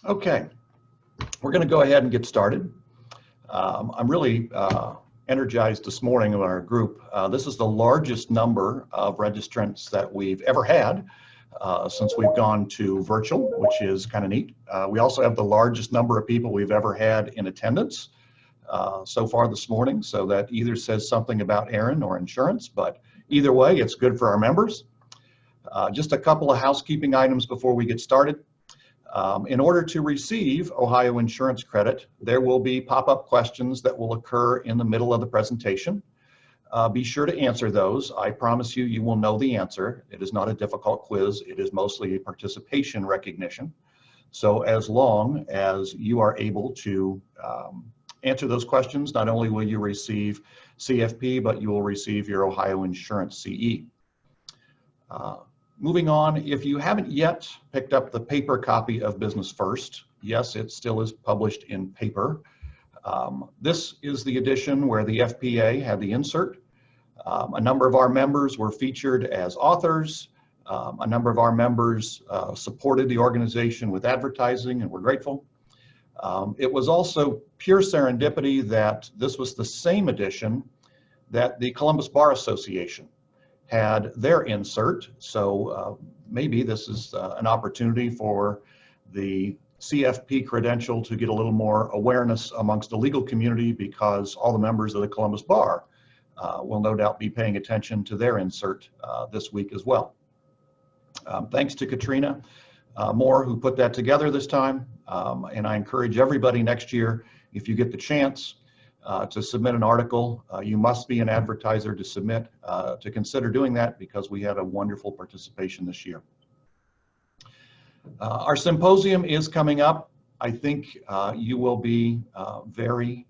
Okay, we're going to go ahead and get started. I'm really energized this morning in our group. This is the largest number of registrants that we've ever had since we've gone to virtual, which is kind of neat. We also have the largest number of people we've ever had in attendance so far this morning, so that either says something about Aryn or insurance, but either way, it's good for our members. Just a couple of housekeeping items before we get started. In order to receive Ohio insurance credit, there will be pop-up questions that will occur in the middle of the presentation. Be sure to answer those. I promise you, you will know the answer. It is not a difficult quiz. It is mostly a participation recognition. So as long as you are able to answer those questions, not only will you receive CFP, but you will receive your Ohio Insurance CE. Moving on, if you haven't yet picked up the paper copy of Business First, yes, it still is published in paper. This is the edition where the FPA had the insert. A number of our members were featured as authors. A number of our members supported the organization with advertising, and we're grateful. It was also pure serendipity that this was the same edition that the Columbus Bar Association had their insert, so maybe this is an opportunity for the CFP credential to get a little more awareness amongst the legal community, because all the members of the Columbus Bar will no doubt be paying attention to their insert this week as well. Thanks to Katrina Moore, who put that together this time, and I encourage everybody next year, if you get the chance, to submit an article. You must be an advertiser to submit, to consider doing that, because we had a wonderful participation this year. Our symposium is coming up. I think you will be very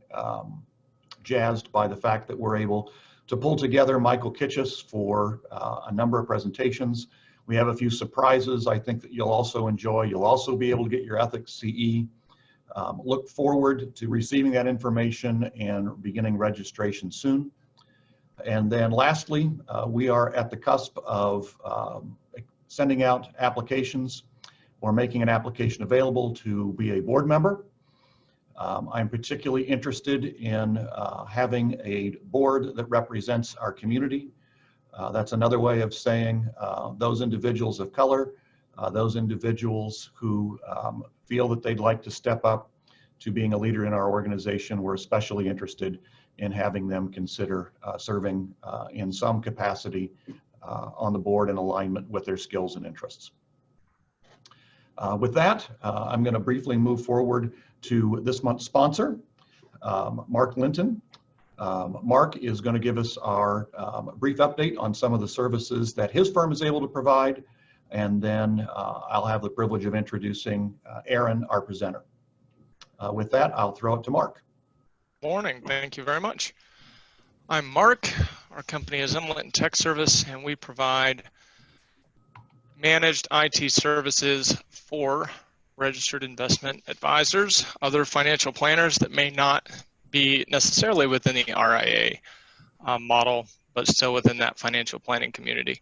jazzed by the fact that we're able to pull together Michael Kitchus for a number of presentations. We have a few surprises I think that you'll also enjoy. You'll also be able to get your ethics CE. Look forward to receiving that information and beginning registration soon. And then lastly, we are at the cusp of sending out applications or making an application available to be a board member. I'm particularly interested in having a board that represents our community. That's another way of saying those individuals of color, those individuals who feel that they'd like to step up to being a leader in our organization. We're especially interested in having them consider serving in some capacity on the board in alignment with their skills and interests. With that, I'm going to briefly move forward to this month's sponsor, Mark Linton. Mark is going to give us our brief update on some of the services that his firm is able to provide. And then I'll have the privilege of introducing Aryn, our presenter. With that, I'll throw it to Mark. Morning, thank you very much. I'm Mark. Our company is Linton Tech Service, and we provide managed IT services for registered investment advisors, other financial planners that may not be necessarily within the RIA model, but still within that financial planning community.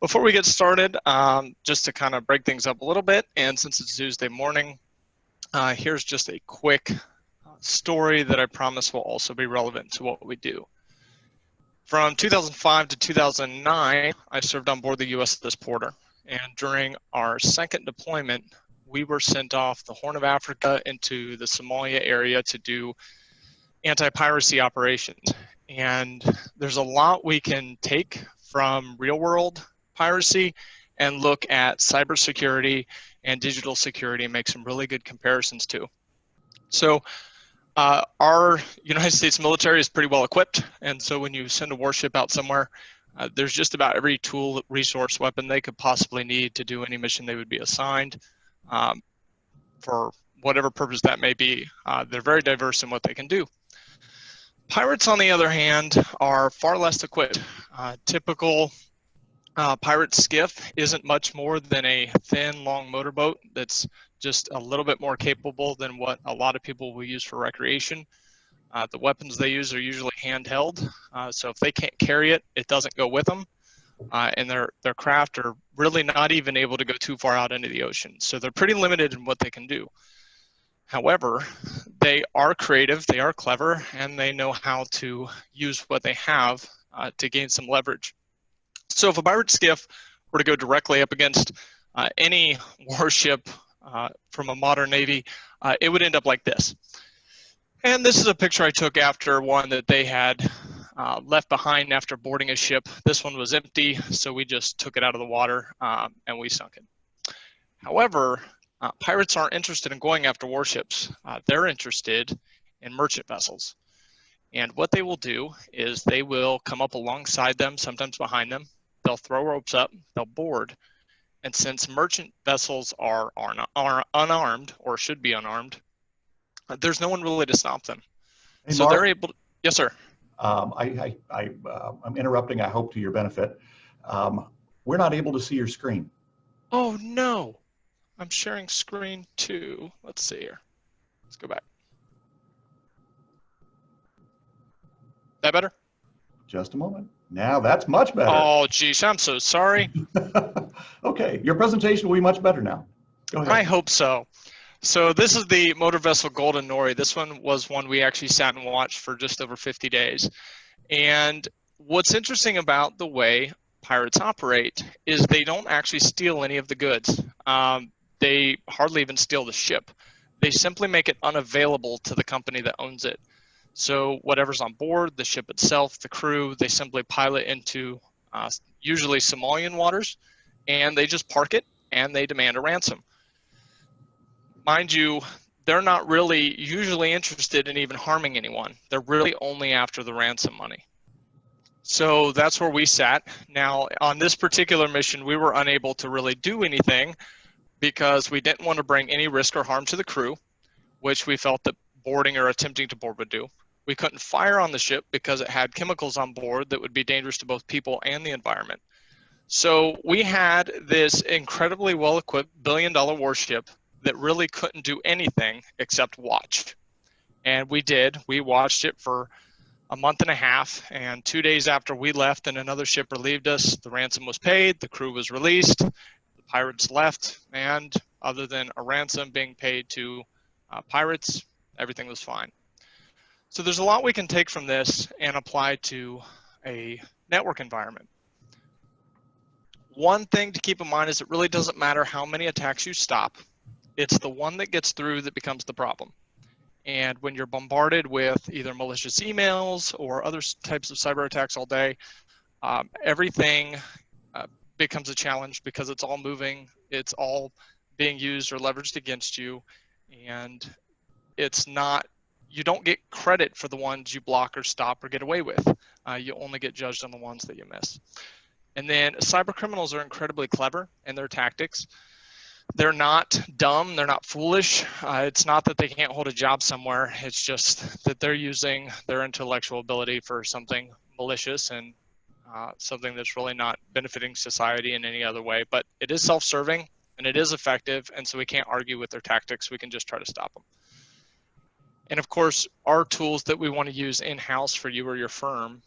Before we get started, just to kind of break things up a little bit, and since it's Tuesday morning, here's just a quick story that I promise will also be relevant to what we do. From 2005 to 2009, I served on board the USS Porter, and during our second deployment, we were sent off the Horn of Africa into the Somalia area to do anti-piracy operations. And there's a lot we can take from real-world piracy and look at cybersecurity and digital security and make some really good comparisons too. So our United States military is pretty well equipped, and so when you send a warship out somewhere, there's just about every tool, resource, weapon they could possibly need to do any mission they would be assigned for whatever purpose that may be. They're very diverse in what they can do. Pirates, on the other hand, are far less equipped. Typical pirate skiff isn't much more than a thin, long motorboat that's just a little bit more capable than what a lot of people will use for recreation. The weapons they use are usually handheld, so if they can't carry it, it doesn't go with them. And their craft are really not even able to go too far out into the ocean. So they're pretty limited in what they can do. However, they are creative, they are clever, and they know how to use what they have to gain some leverage. So if a pirate skiff were to go directly up against any warship from a modern navy, it would end up like this. And this is a picture I took after one that they had left behind after boarding a ship. This one was empty, so we just took it out of the water and we sunk it. However, pirates aren't interested in going after warships. They're interested in merchant vessels. And what they will do is they will come up alongside them, sometimes behind them. They'll throw ropes up, they'll board. And since merchant vessels are unarmed, or should be unarmed, there's no one really to stop them. Hey, so Mark, they're able to, yes, sir. I'm interrupting, I hope to your benefit. We're not able to see your screen. Oh, no. I'm sharing screen too. Let's see here. Let's go back. That better? Just a moment. Now that's much better. Oh, geez, I'm so sorry. Okay, your presentation will be much better now. Go ahead. I hope so. So this is the motor vessel Golden Nori. This one was one we actually sat and watched for just over 50 days. And what's interesting about the way pirates operate is they don't actually steal any of the goods. They hardly even steal the ship. They simply make it unavailable to the company that owns it. So whatever's on board, the ship itself, the crew, they simply pilot into usually Somalian waters, and they just park it and they demand a ransom. Mind you, they're not really usually interested in even harming anyone. They're really only after the ransom money. So that's where we sat. Now, on this particular mission, we were unable to really do anything because we didn't want to bring any risk or harm to the crew, which we felt that boarding or attempting to board would do. We couldn't fire on the ship because it had chemicals on board that would be dangerous to both people and the environment. So we had this incredibly well-equipped billion-dollar warship that really couldn't do anything except watch. And we did. We watched it for a month and a half, and 2 days after we left and another ship relieved us, the ransom was paid, the crew was released, the pirates left, and other than a ransom being paid to pirates, everything was fine. So there's a lot we can take from this and apply to a network environment. One thing to keep in mind is it really doesn't matter how many attacks you stop. It's the one that gets through that becomes the problem. And when you're bombarded with either malicious emails or other types of cyber attacks all day, everything becomes a challenge because it's all moving, it's all being used or leveraged against you, and it's not, you don't get credit for the ones you block or stop or get away with. You only get judged on the ones that you miss. And then cyber criminals are incredibly clever in their tactics. They're not dumb, they're not foolish. It's not that they can't hold a job somewhere, it's just that they're using their intellectual ability for something malicious and something that's really not benefiting society in any other way. But it is self-serving and it is effective, and so we can't argue with their tactics, we can just try to stop them. And of course, our tools that we want to use in-house for you or your firm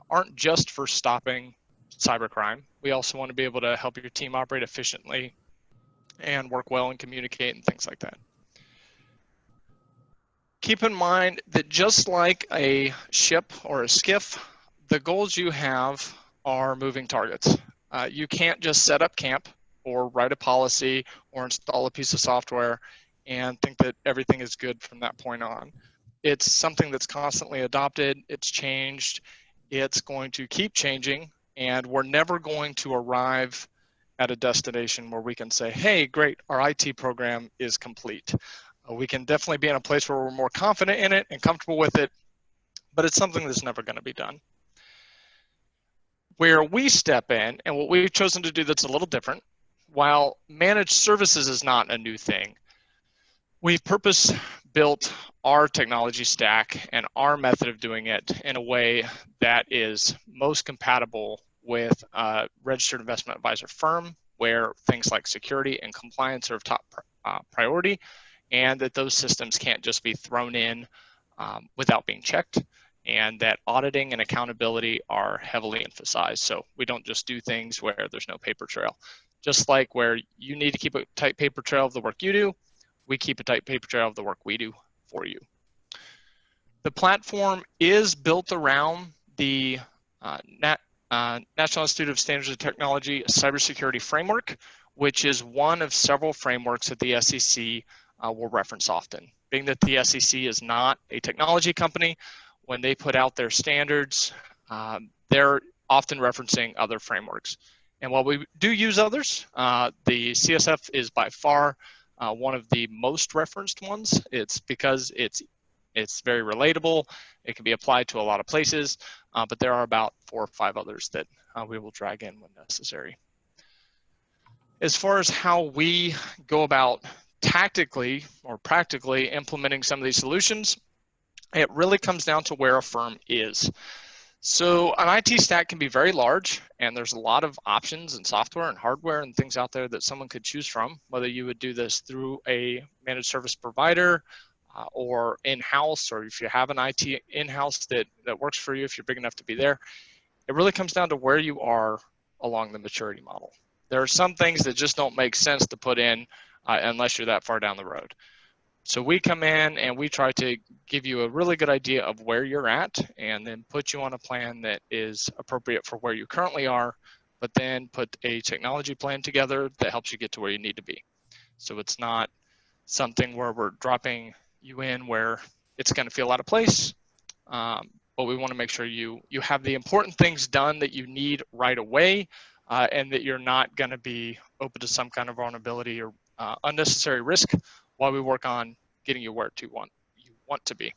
aren't just for stopping cybercrime. We also want to be able to help your team operate efficiently and work well and communicate and things like that. Keep in mind that just like a ship or a skiff, the goals you have are moving targets. You can't just set up camp or write a policy or install a piece of software and think that everything is good from that point on. It's something that's constantly adopted, it's changed, it's going to keep changing, and we're never going to arrive at a destination where we can say, hey, great, our IT program is complete. We can definitely be in a place where we're more confident in it and comfortable with it, but it's something that's never going to be done. Where we step in, and what we've chosen to do that's a little different, while managed services is not a new thing, we've purpose-built our technology stack and our method of doing it in a way that is most compatible with a registered investment advisor firm, where things like security and compliance are of top priority, and that those systems can't just be thrown in without being checked, and that auditing and accountability are heavily emphasized. So we don't just do things where there's no paper trail. Just like where you need to keep a tight paper trail of the work you do, we keep a tight paper trail of the work we do for you. The platform is built around the National Institute of Standards and Technology Cybersecurity Framework, which is one of several frameworks that the SEC will reference often. Being that the SEC is not a technology company, when they put out their standards, they're often referencing other frameworks. And while we do use others, the CSF is by far one of the most referenced ones. It's because it's very relatable. It can be applied to a lot of places, but there are about 4 or 5 others that we will drag in when necessary. As far as how we go about tactically or practically implementing some of these solutions, it really comes down to where a firm is. So an IT stack can be very large, and there's a lot of options and software and hardware and things out there that someone could choose from, whether you would do this through a managed service provider or in-house, or if you have an IT in-house that works for you, if you're big enough to be there. It really comes down to where you are along the maturity model. There are some things that just don't make sense to put in unless you're that far down the road. So we come in and we try to give you a really good idea of where you're at and then put you on a plan that is appropriate for where you currently are, but then put a technology plan together that helps you get to where you need to be. So it's not something where we're dropping you in where it's going to feel out of place, but we want to make sure you have the important things done that you need right away, and that you're not going to be open to some kind of vulnerability or unnecessary risk while we work on getting you where you want to be.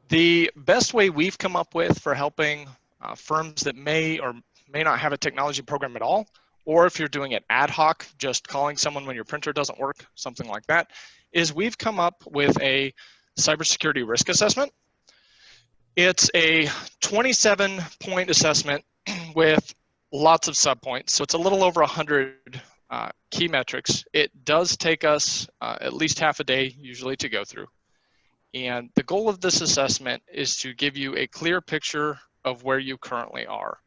The best way we've come up with for helping firms that may or may not have a technology program at all, or if you're doing it ad hoc, just calling someone when your printer doesn't work, something like that, is we've come up with a cybersecurity risk assessment. It's a 27-point assessment with lots of subpoints, so it's a little over 100 key metrics. It does take us at least half a day usually to go through. And the goal of this assessment is to give you a clear picture of where you currently are.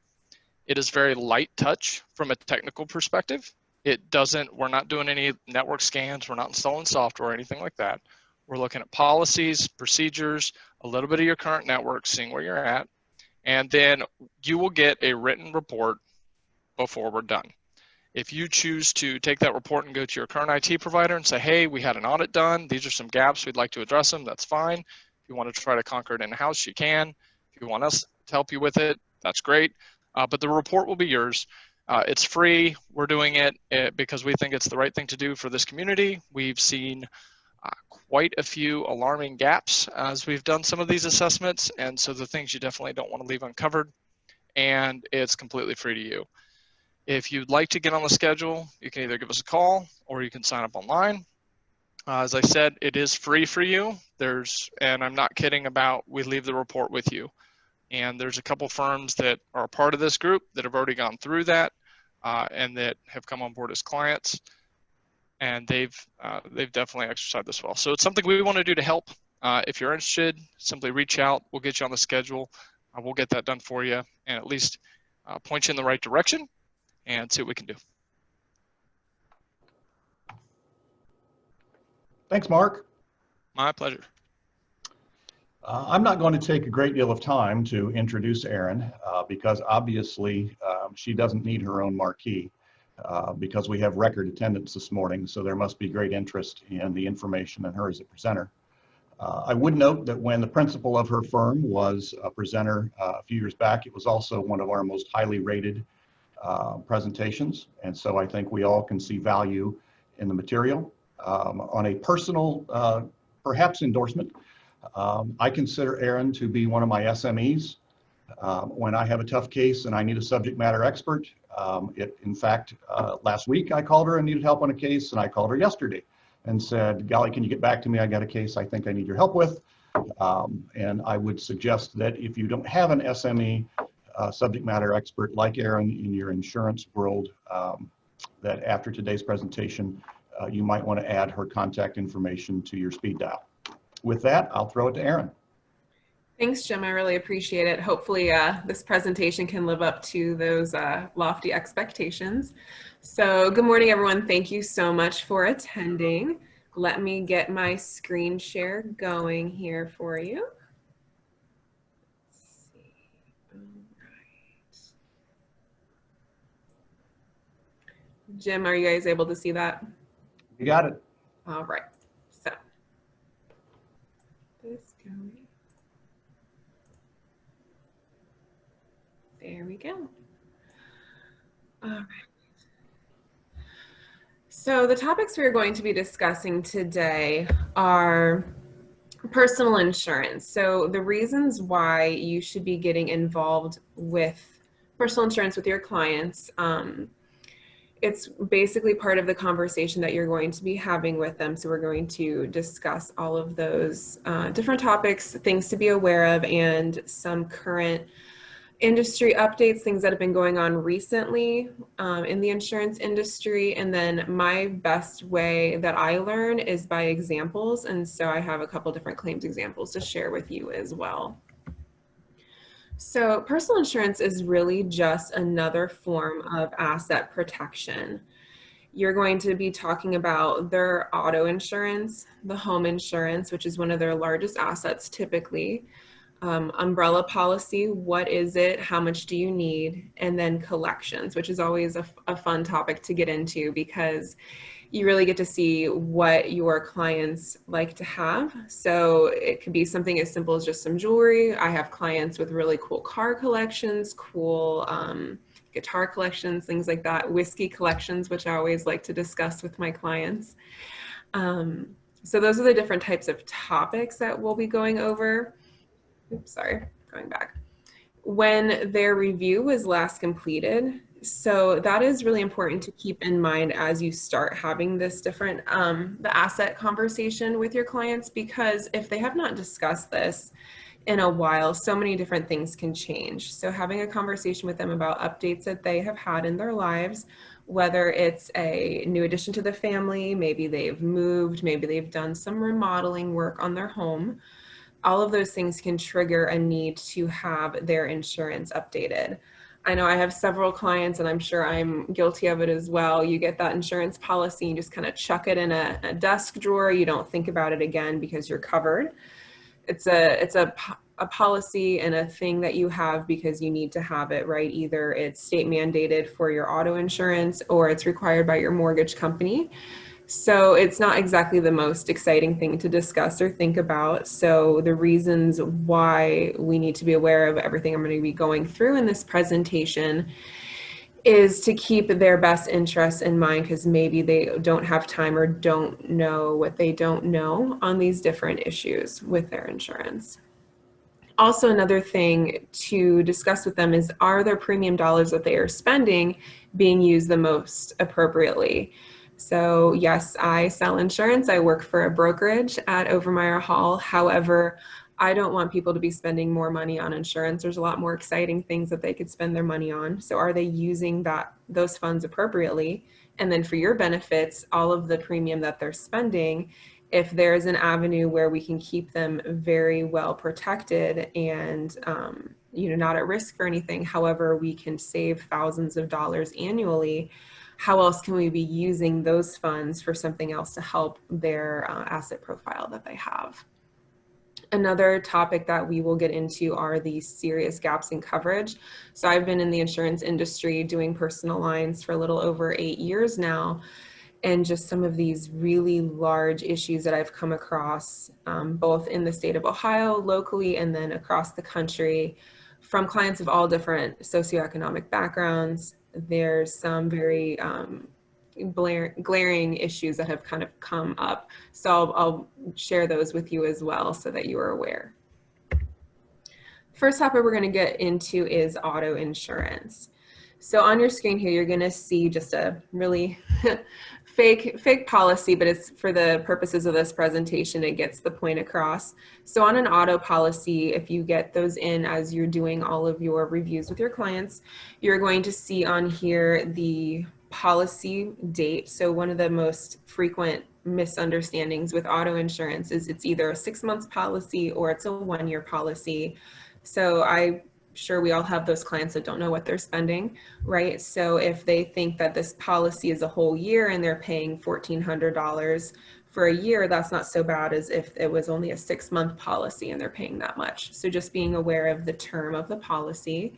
It is very light touch from a technical perspective. We're not doing any network scans, we're not installing software or anything like that. We're looking at policies, procedures, a little bit of your current network, seeing where you're at, and then you will get a written report before we're done. If you choose to take that report and go to your current IT provider and say, hey, we had an audit done, these are some gaps, we'd like to address them, that's fine. If you want to try to conquer it in-house, you can. If you want us to help you with it, that's great. But the report will be yours. It's free. We're doing it because we think it's the right thing to do for this community. We've seen quite a few alarming gaps as we've done some of these assessments, and so the things you definitely don't want to leave uncovered, and it's completely free to you. If you'd like to get on the schedule, you can either give us a call or you can sign up online. As I said, it is free for you. And I'm not kidding about we leave the report with you. And there's a couple firms that are a part of this group that have already gone through that and that have come on board as clients. And they've definitely exercised this well. So it's something we want to do to help. If you're interested, simply reach out. We'll get you on the schedule. We'll get that done for you and at least point you in the right direction and see what we can do. Thanks, Mark. My pleasure. I'm not going to take a great deal of time to introduce Aryn because obviously she doesn't need her own marquee because we have record attendance this morning, so there must be great interest in the information and her as a presenter. I would note that when the principal of her firm was a presenter a few years back, it was also one of our most highly rated presentations, and so I think we all can see value in the material. On a personal, perhaps endorsement, I consider Aryn to be one of my SMEs. When I have a tough case and I need a subject matter expert, in fact, last week I called her and needed help on a case, and I called her yesterday and said, golly, can you get back to me? I got a case I think I need your help with. And I would suggest that if you don't have an SME subject matter expert like Aryn in your insurance world, that after today's presentation, you might want to add her contact information to your speed dial. With that, I'll throw it to Aryn. Thanks, Jim. I really appreciate it. Hopefully this presentation can live up to those lofty expectations. So good morning, everyone. Thank you so much for attending. Let me get my screen share going here for you. Let's see. All right. Jim, are you guys able to see that? You got it. All right. So this going. There we go. All right. So the topics we're going to be discussing today are personal insurance. So the reasons why you should be getting involved with personal insurance with your clients. It's basically part of the conversation that you're going to be having with them. So we're going to discuss all of those different topics, things to be aware of, and some current industry updates, things that have been going on recently in the insurance industry. And then my best way that I learn is by examples. And so I have a couple different claims examples to share with you as well. So personal insurance is really just another form of asset protection. You're going to be talking about their auto insurance, the home insurance, which is one of their largest assets typically, umbrella policy, what is it, how much do you need, and then collections, which is always a fun topic to get into because you really get to see what your clients like to have. So it could be something as simple as just some jewelry. I have clients with really cool car collections, cool guitar collections, things like that, whiskey collections, which I always like to discuss with my clients. So those are the different types of topics that we'll be going over. Oops, sorry, going back. When their review was last completed, so that is really important to keep in mind as you start having this different, the asset conversation with your clients, because if they have not discussed this in a while, so many different things can change. So having a conversation with them about updates that they have had in their lives, whether it's a new addition to the family, maybe they've moved, maybe they've done some remodeling work on their home, all of those things can trigger a need to have their insurance updated. I know I have several clients, and I'm sure I'm guilty of it as well. You get that insurance policy, you just kind of chuck it in a desk drawer. You don't think about it again because you're covered. It's a policy and a thing that you have because you need to have it, right? Either it's state mandated for your auto insurance or it's required by your mortgage company. So it's not exactly the most exciting thing to discuss or think about. So the reasons why we need to be aware of everything I'm going to be going through in this presentation is to keep their best interests in mind, because maybe they don't have time or don't know what they don't know on these different issues with their insurance. Also, another thing to discuss with them is, are their premium dollars that they are spending being used the most appropriately? So yes, I sell insurance. I work for a brokerage at Overmeyer Hall. However, I don't want people to be spending more money on insurance. There's a lot more exciting things that they could spend their money on. So are they using those funds appropriately? And then for your benefits, all of the premium that they're spending, if there's an avenue where we can keep them very well protected and not at risk for anything, however, we can save thousands of dollars annually, how else can we be using those funds for something else to help their asset profile that they have? Another topic that we will get into are the serious gaps in coverage. So I've been in the insurance industry doing personal lines for a little over 8 years now. And just some of these really large issues that I've come across, both in the state of Ohio, locally, and then across the country, from clients of all different socioeconomic backgrounds. There's some very glaring issues that have kind of come up. So I'll share those with you as well so that you are aware. First topic we're going to get into is auto insurance. So on your screen here, you're going to see just a really fake policy, but it's for the purposes of this presentation, it gets the point across. So on an auto policy, if you get those in as you're doing all of your reviews with your clients, you're going to see on here the policy date. So one of the most frequent misunderstandings with auto insurance is it's either a 6 month policy or it's a 1 year policy. So I'm sure we all have those clients that don't know what they're spending, right? So if they think that this policy is a whole year and they're paying $1,400 for a year, that's not so bad as if it was only a 6 month policy and they're paying that much. So just being aware of the term of the policy.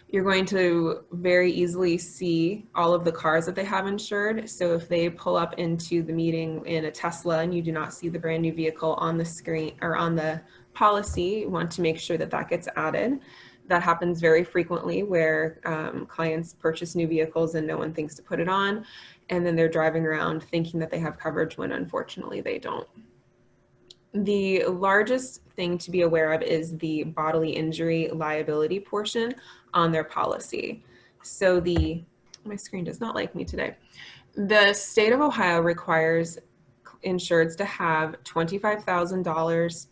You're going to very easily see all of the cars that they have insured. So if they pull up into the meeting in a Tesla and you do not see the brand new vehicle on the screen or on the policy, you want to make sure that that gets added. That happens very frequently where clients purchase new vehicles and no one thinks to put it on. And then they're driving around thinking that they have coverage when unfortunately they don't. The largest thing to be aware of is the bodily injury liability portion on their policy. So my screen does not like me today. The state of Ohio requires insureds to have $25,000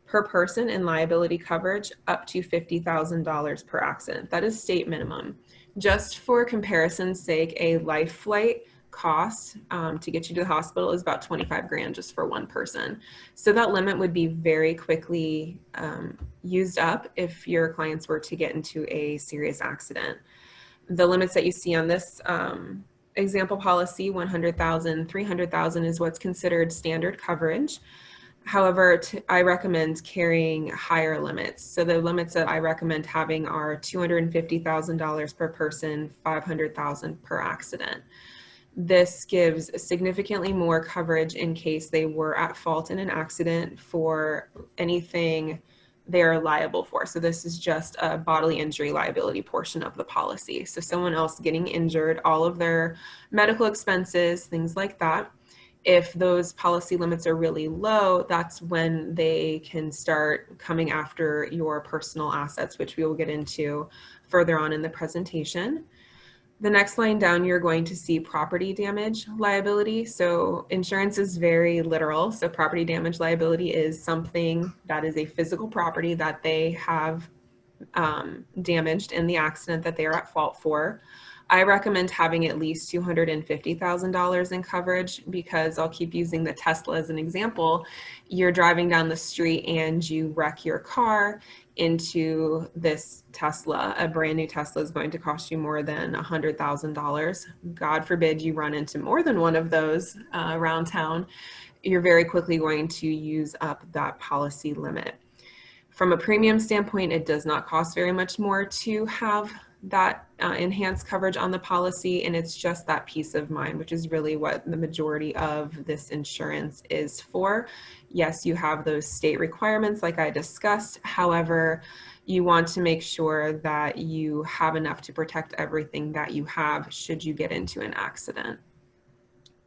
per person in liability coverage up to $50,000 per accident. That is state minimum. Just for comparison's sake, a life flight cost to get you to the hospital is about 25 grand just for one person. So that limit would be very quickly used up if your clients were to get into a serious accident. The limits that you see on this example policy, 100,000, 300,000 is what's considered standard coverage. However, I recommend carrying higher limits. So the limits that I recommend having are $250,000 per person, $500,000 per accident. This gives significantly more coverage in case they were at fault in an accident for anything they're liable for. So this is just a bodily injury liability portion of the policy. So someone else getting injured, all of their medical expenses, things like that. If those policy limits are really low, that's when they can start coming after your personal assets, which we will get into further on in the presentation. The next line down, you're going to see property damage liability. So insurance is very literal. So property damage liability is something that is a physical property that they have damaged in the accident that they are at fault for. I recommend having at least $250,000 in coverage because I'll keep using the Tesla as an example. You're driving down the street and you wreck your car into this Tesla. A brand new Tesla is going to cost you more than $100,000. God forbid you run into more than one of those around town. You're very quickly going to use up that policy limit. From a premium standpoint, it does not cost very much more to have that enhanced coverage on the policy, and it's just that peace of mind, which is really what the majority of this insurance is for. Yes, you have those state requirements like I discussed. However, you want to make sure that you have enough to protect everything that you have should you get into an accident.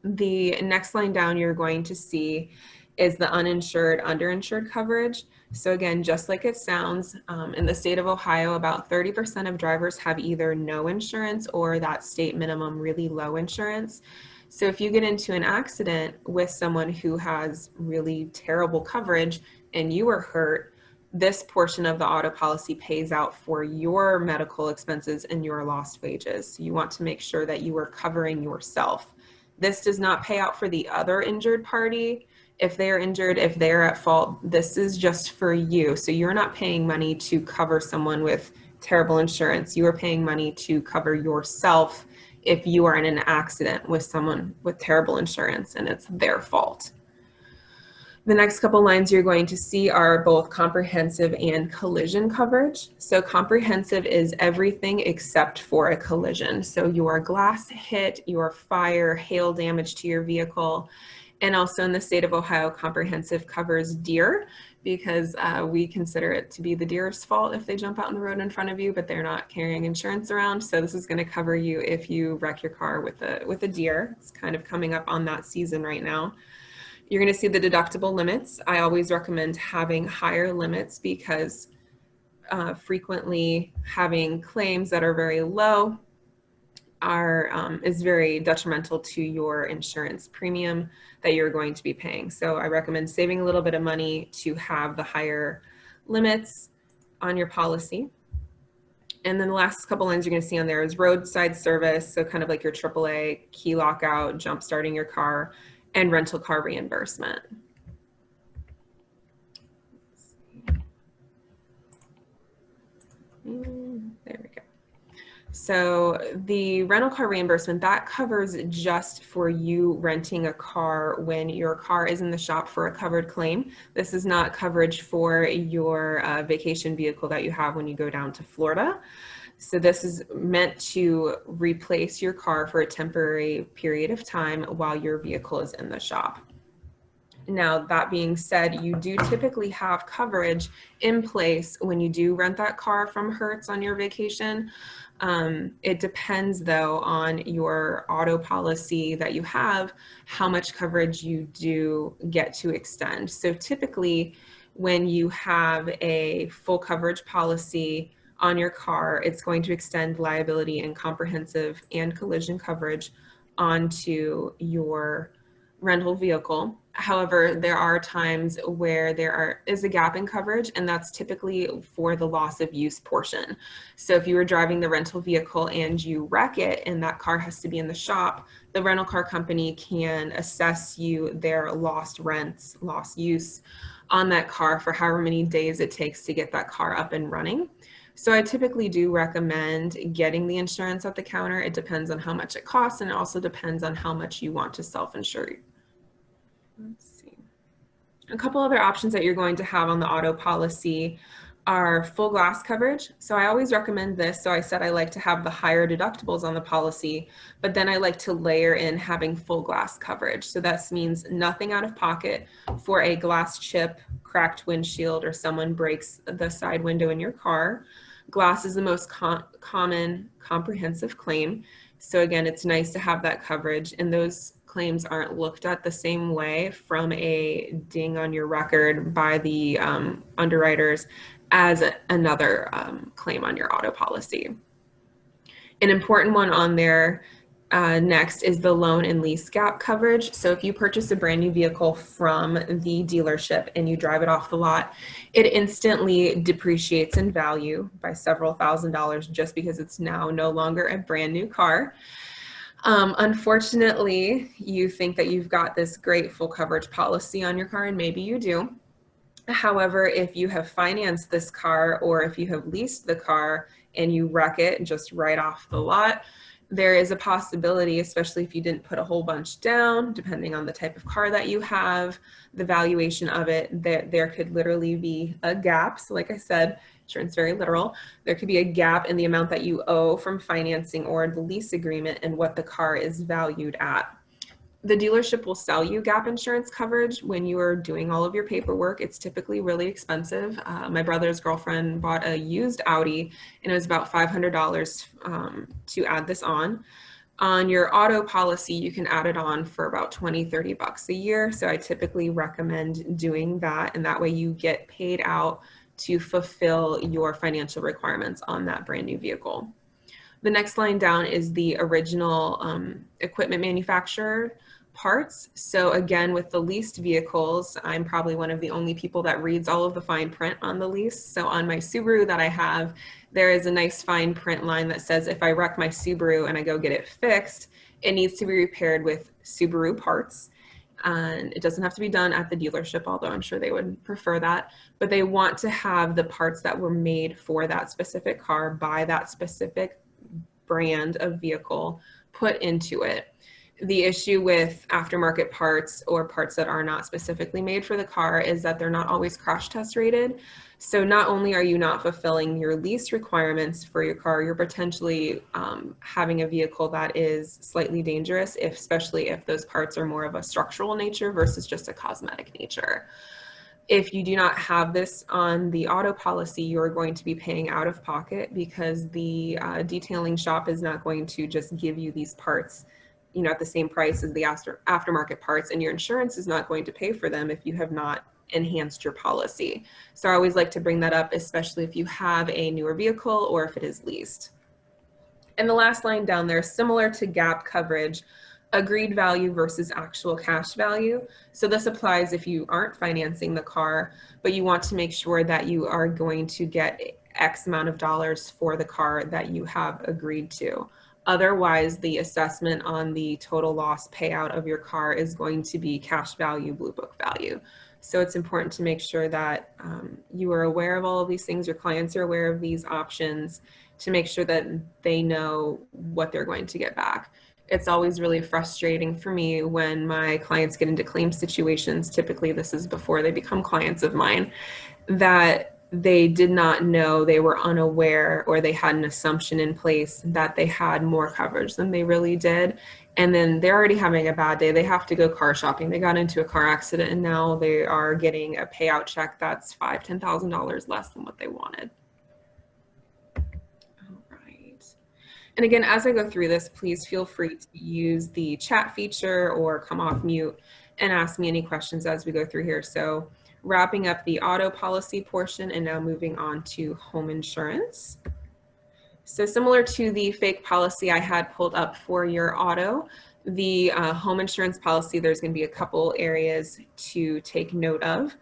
The next line down you're going to see is the uninsured, underinsured coverage. So again, just like it sounds, in the state of Ohio, about 30% of drivers have either no insurance or that state minimum really low insurance. So if you get into an accident with someone who has really terrible coverage and you were hurt, this portion of the auto policy pays out for your medical expenses and your lost wages. So you want to make sure that you are covering yourself. This does not pay out for the other injured party. If they're injured, if they're at fault, this is just for you. So you're not paying money to cover someone with terrible insurance. You are paying money to cover yourself if you are in an accident with someone with terrible insurance and it's their fault. The next couple lines you're going to see are both comprehensive and collision coverage. So comprehensive is everything except for a collision. So your glass hit, your fire, hail damage to your vehicle. And also in the state of Ohio, comprehensive covers deer because we consider it to be the deer's fault if they jump out in the road in front of you, but they're not carrying insurance around. So this is going to cover you if you wreck your car with a deer. It's kind of coming up on that season right now. You're going to see the deductible limits. I always recommend having higher limits because frequently having claims that are very low is very detrimental to your insurance premium that you're going to be paying. So I recommend saving a little bit of money to have the higher limits on your policy. And then the last couple lines you're going to see on there is roadside service. So kind of like your AAA, key lockout, jump starting your car, and rental car reimbursement. There we go. So the rental car reimbursement, that covers just for you renting a car when your car is in the shop for a covered claim. This is not coverage for your vacation vehicle that you have when you go down to Florida. So this is meant to replace your car for a temporary period of time while your vehicle is in the shop. Now, that being said, you do typically have coverage in place when you do rent that car from Hertz on your vacation. It depends, though, on your auto policy that you have, how much coverage you do get to extend. So typically, when you have a full coverage policy on your car, it's going to extend liability and comprehensive and collision coverage onto your rental vehicle. However, there are times where there is a gap in coverage, and that's typically for the loss of use portion. So if you were driving the rental vehicle and you wreck it and that car has to be in the shop, the rental car company can assess you their lost rents, lost use on that car for however many days it takes to get that car up and running. So I typically do recommend getting the insurance at the counter. It depends on how much it costs, and it also depends on how much you want to self-insure. Let's see. A couple other options that you're going to have on the auto policy are full glass coverage. So I always recommend this. So I said I like to have the higher deductibles on the policy, but then I like to layer in having full glass coverage. So that means nothing out of pocket for a glass chip, cracked windshield, or someone breaks the side window in your car. Glass is the most common comprehensive claim. So again, it's nice to have that coverage, and those claims aren't looked at the same way from a ding on your record by the underwriters as another claim on your auto policy. An important one on there next is the loan and lease gap coverage. So if you purchase a brand new vehicle from the dealership and you drive it off the lot, it instantly depreciates in value by several $1,000s just because it's now no longer a brand new car. Unfortunately, you think that you've got this great full coverage policy on your car, and maybe you do. However, if you have financed this car or if you have leased the car and you wreck it just right off the lot, there is a possibility, especially if you didn't put a whole bunch down, depending on the type of car that you have, the valuation of it, that there could literally be a gap. So like I said, insurance is very literal. There could be a gap in the amount that you owe from financing or the lease agreement and what the car is valued at. The dealership will sell you gap insurance coverage when you are doing all of your paperwork. It's typically really expensive. My brother's girlfriend bought a used Audi, and it was about $500 to add this on. On your auto policy, you can add it on for about $20-30 a year. So I typically recommend doing that, and that way you get paid out to fulfill your financial requirements on that brand new vehicle. The next line down is the original equipment manufacturer parts. So again, with the leased vehicles, I'm probably one of the only people that reads all of the fine print on the lease. So on my Subaru that I have, there is a nice fine print line that says if I wreck my Subaru and I go get it fixed, it needs to be repaired with Subaru parts. And it doesn't have to be done at the dealership, although I'm sure they would prefer that. But they want to have the parts that were made for that specific car by that specific brand of vehicle put into it. The issue with aftermarket parts or parts that are not specifically made for the car is that they're not always crash test rated. So not only are you not fulfilling your lease requirements for your car, you're potentially having a vehicle that is slightly dangerous, especially if those parts are more of a structural nature versus just a cosmetic nature. If you do not have this on the auto policy, you're going to be paying out of pocket because the detailing shop is not going to just give you these parts, you know, at the same price as the aftermarket parts, and your insurance is not going to pay for them if you have not enhanced your policy. So I always like to bring that up, especially if you have a newer vehicle or if it is leased. And the last line down there, similar to gap coverage, agreed value versus actual cash value. So this applies if you aren't financing the car, but you want to make sure that you are going to get X amount of dollars for the car that you have agreed to. Otherwise, the assessment on the total loss payout of your car is going to be cash value, blue book value. So it's important to make sure that you are aware of all of these things, your clients are aware of these options, to make sure that they know what they're going to get back. It's always really frustrating for me when my clients get into claim situations, typically this is before they become clients of mine, that they did not know, they were unaware, or they had an assumption in place that they had more coverage than they really did. And then they're already having a bad day. They have to go car shopping. They got into a car accident and now they are getting a payout check that's $5,000, $10,000 less than what they wanted. All right. And again, as I go through this, please feel free to use the chat feature or come off mute and ask me any questions as we go through here. So wrapping up the auto policy portion and now moving on to home insurance. So similar to the fake policy I had pulled up for your auto, the home insurance policy, there's going to be a couple areas to take note of.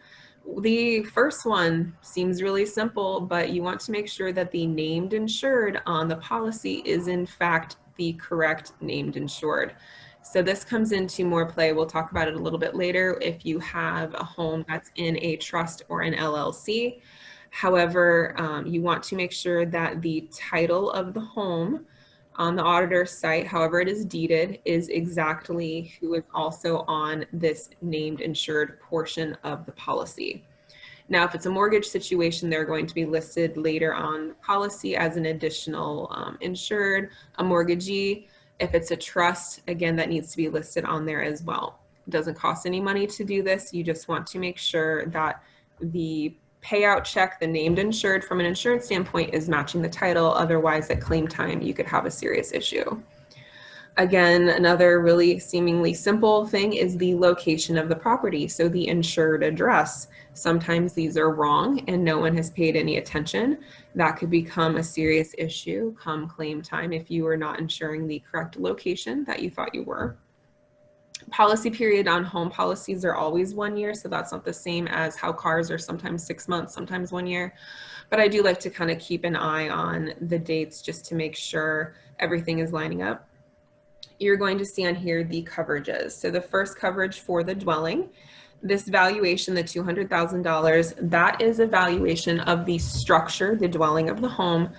The first one seems really simple, but you want to make sure that the named insured on the policy is in fact the correct named insured. So this comes into more play. We'll talk about it a little bit later if you have a home that's in a trust or an LLC. However, you want to make sure that the title of the home on the auditor's site, however it is deeded, is exactly who is also on this named insured portion of the policy. Now, if it's a mortgage situation, they're going to be listed later on the policy as an additional insured, a mortgagee. If it's a trust, again, that needs to be listed on there as well. It doesn't cost any money to do this. You just want to make sure that the payout check, the named insured from an insurance standpoint, is matching the title. Otherwise, at claim time, you could have a serious issue. Again, another really seemingly simple thing is the location of the property. So the insured address. Sometimes these are wrong and no one has paid any attention. That could become a serious issue come claim time if you are not insuring the correct location that you thought you were. Policy period on home policies are always 1 year, so that's not the same as how cars are sometimes 6 months, sometimes 1 year. But I do like to kind of keep an eye on the dates just to make sure everything is lining up. You're going to see on here the coverages. So the first coverage for the dwelling, this valuation, the $200,000, that is a valuation of the structure, the dwelling of the home,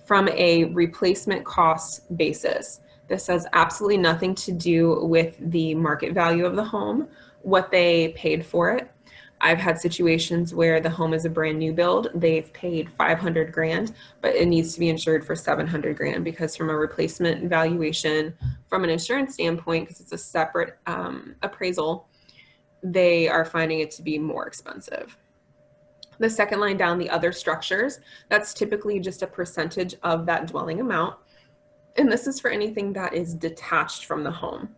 from a replacement cost basis. This has absolutely nothing to do with the market value of the home, what they paid for it. I've had situations where the home is a brand new build. They've paid 500 grand, but it needs to be insured for 700 grand because from a replacement valuation, from an insurance standpoint, because it's a separate appraisal, they are finding it to be more expensive. The second line down, the other structures, that's typically just a percentage of that dwelling amount. And this is for anything that is detached from the home.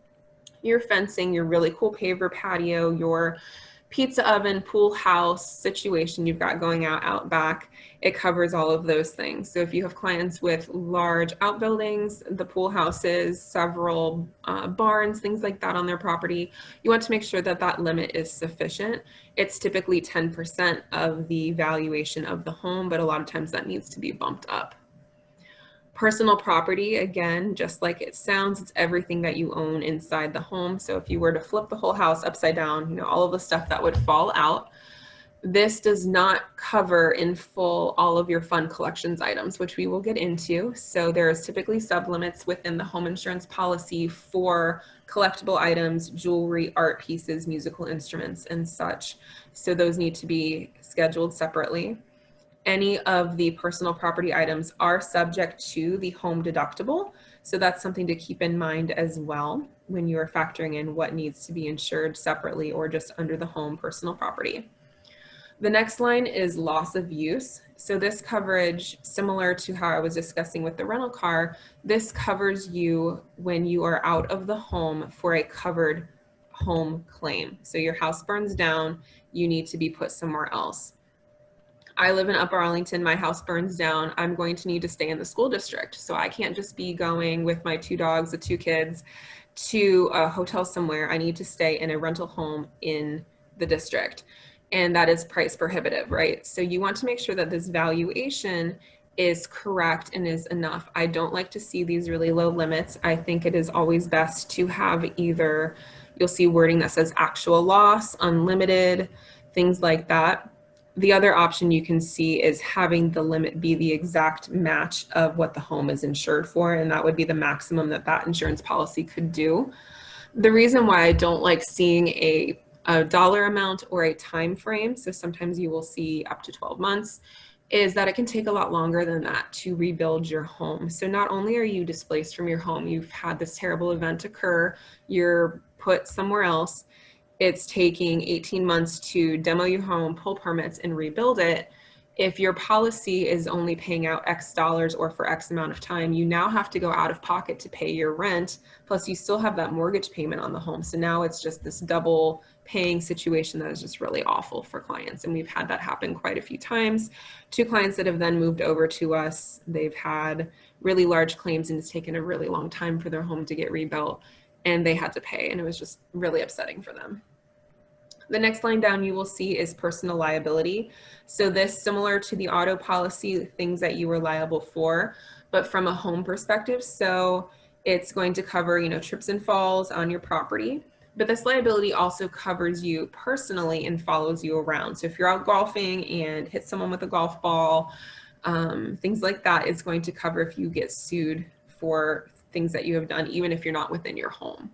Your fencing, your really cool paver patio, your pizza oven, pool house situation you've got going out back, it covers all of those things. So if you have clients with large outbuildings, the pool houses, several barns, things like that on their property, you want to make sure that that limit is sufficient. It's typically 10% of the valuation of the home, but a lot of times that needs to be bumped up. Personal property, again, just like it sounds, it's everything that you own inside the home. So if you were to flip the whole house upside down, you know, all of the stuff that would fall out. This does not cover in full all of your fund collections items, which we will get into. So there's typically sublimits within the home insurance policy for collectible items, jewelry, art pieces, musical instruments, and such. So those need to be scheduled separately. Any of the personal property items are subject to the home deductible. So that's something to keep in mind as well when you are factoring in what needs to be insured separately or just under the home personal property. The next line is loss of use. So this coverage, similar to how I was discussing with the rental car, this covers you when you are out of the home for a covered home claim. So your house burns down, you need to be put somewhere else. I live in Upper Arlington, my house burns down, I'm going to need to stay in the school district. So I can't just be going with my 2 dogs, the 2 kids, to a hotel somewhere. I need to stay in a rental home in the district. And that is price prohibitive, right? So you want to make sure that this valuation is correct and is enough. I don't like to see these really low limits. I think it is always best to have either, you'll see wording that says actual loss, unlimited, things like that. The other option you can see is having the limit be the exact match of what the home is insured for, and that would be the maximum that that insurance policy could do. The reason why I don't like seeing a dollar amount or a time frame, so sometimes you will see up to 12 months, is that it can take a lot longer than that to rebuild your home. So not only are you displaced from your home, you've had this terrible event occur, you're put somewhere else, it's taking 18 months to demo your home, pull permits, and rebuild it. If your policy is only paying out X dollars or for X amount of time, you now have to go out of pocket to pay your rent. Plus you still have that mortgage payment on the home. So now it's just this double paying situation that is just really awful for clients. And we've had that happen quite a few times. 2 clients that have then moved over to us, they've had really large claims and it's taken a really long time for their home to get rebuilt, and they had to pay, and it was just really upsetting for them. The next line down you will see is personal liability. So this, similar to the auto policy, things that you were liable for, but from a home perspective. So it's going to cover, you know, trips and falls on your property. But this liability also covers you personally and follows you around. So if you're out golfing and hit someone with a golf ball, things like that is going to cover if you get sued for things that you have done, even if you're not within your home.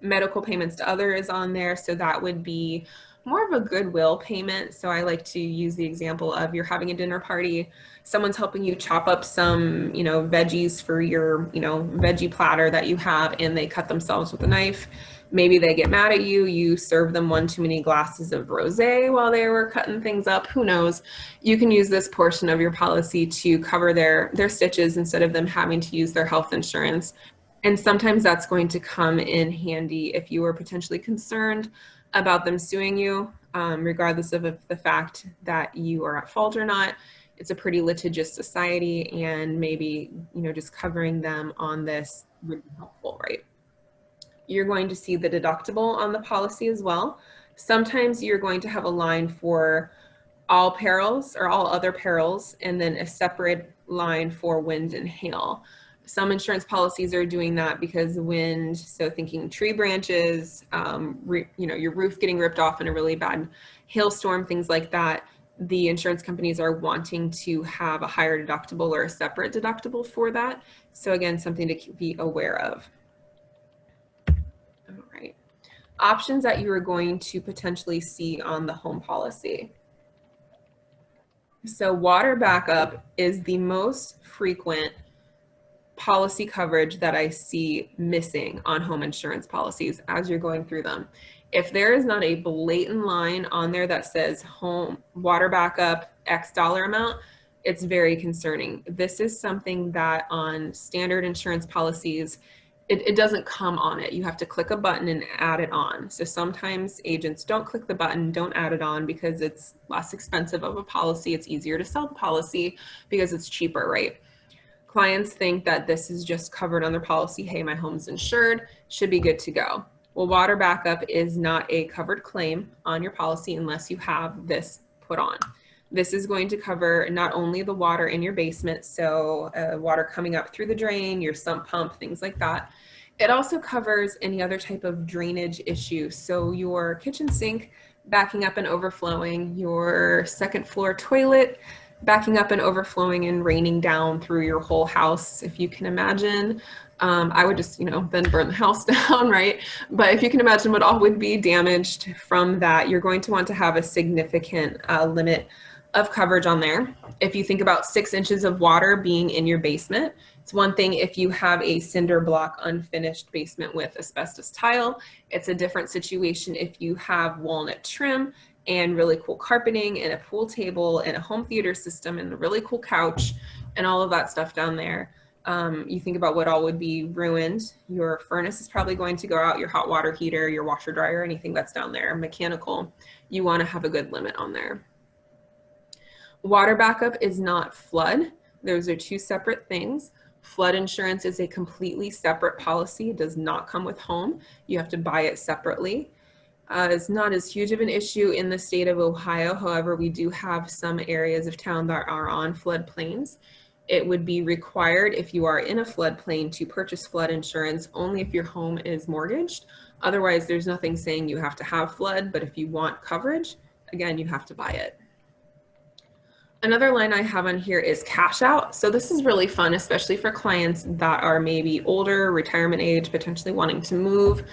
Medical payments to others on there. So that would be more of a goodwill payment. So I like to use the example of you're having a dinner party, someone's helping you chop up some, you know, veggies for your, you know, veggie platter that you have, and they cut themselves with a knife. Maybe they get mad at you, you serve them one too many glasses of rosé while they were cutting things up, who knows. You can use this portion of your policy to cover their stitches instead of them having to use their health insurance. And sometimes that's going to come in handy if you are potentially concerned about them suing you, regardless of the fact that you are at fault or not. It's a pretty litigious society, and maybe, you know, just covering them on this would be helpful, right? You're going to see the deductible on the policy as well. Sometimes you're going to have a line for all perils or all other perils, and then a separate line for wind and hail. Some insurance policies are doing that because wind, so thinking tree branches, you know, your roof getting ripped off in a really bad hailstorm, things like that. The insurance companies are wanting to have a higher deductible or a separate deductible for that. So again, something to be aware of. All right. Options that you are going to potentially see on the home policy. So water backup is the most frequent policy coverage that I see missing on home insurance policies as you're going through them. If there is not a blatant line on there that says home water backup X dollar amount, it's very concerning. This is something that on standard insurance policies, it doesn't come on it. You have to click a button and add it on. So sometimes agents don't click the button, don't add it on because it's less expensive of a policy. It's easier to sell the policy because it's cheaper, right? Clients think that this is just covered on their policy. Hey, my home's insured, should be good to go. Well, water backup is not a covered claim on your policy unless you have this put on. This is going to cover not only the water in your basement, so water coming up through the drain, your sump pump, things like that. It also covers any other type of drainage issue. So your kitchen sink backing up and overflowing, your second floor toilet backing up and overflowing and raining down through your whole house. If you can imagine, I would just, you know, then burn the house down, right? But if you can imagine what all would be damaged from that, you're going to want to have a significant limit of coverage on there. If you think about 6 inches of water being in your basement, it's one thing if you have a cinder block unfinished basement with asbestos tile. It's a different situation if you have walnut trim and really cool carpeting and a pool table and a home theater system and a really cool couch and all of that stuff down there. You think about what all would be ruined. Your furnace is probably going to go out, your hot water heater, your washer dryer, anything that's down there, mechanical. You want to have a good limit on there. Water backup is not flood. Those are 2 separate things. Flood insurance is a completely separate policy. It does not come with home. You have to buy it separately. It's not as huge of an issue in the state of Ohio. However, we do have some areas of town that are on floodplains. It would be required if you are in a floodplain to purchase flood insurance only if your home is mortgaged. Otherwise, there's nothing saying you have to have flood, but if you want coverage, again, you have to buy it. Another line I have on here is cash out. So this is really fun, especially for clients that are maybe older, retirement age, potentially wanting to move.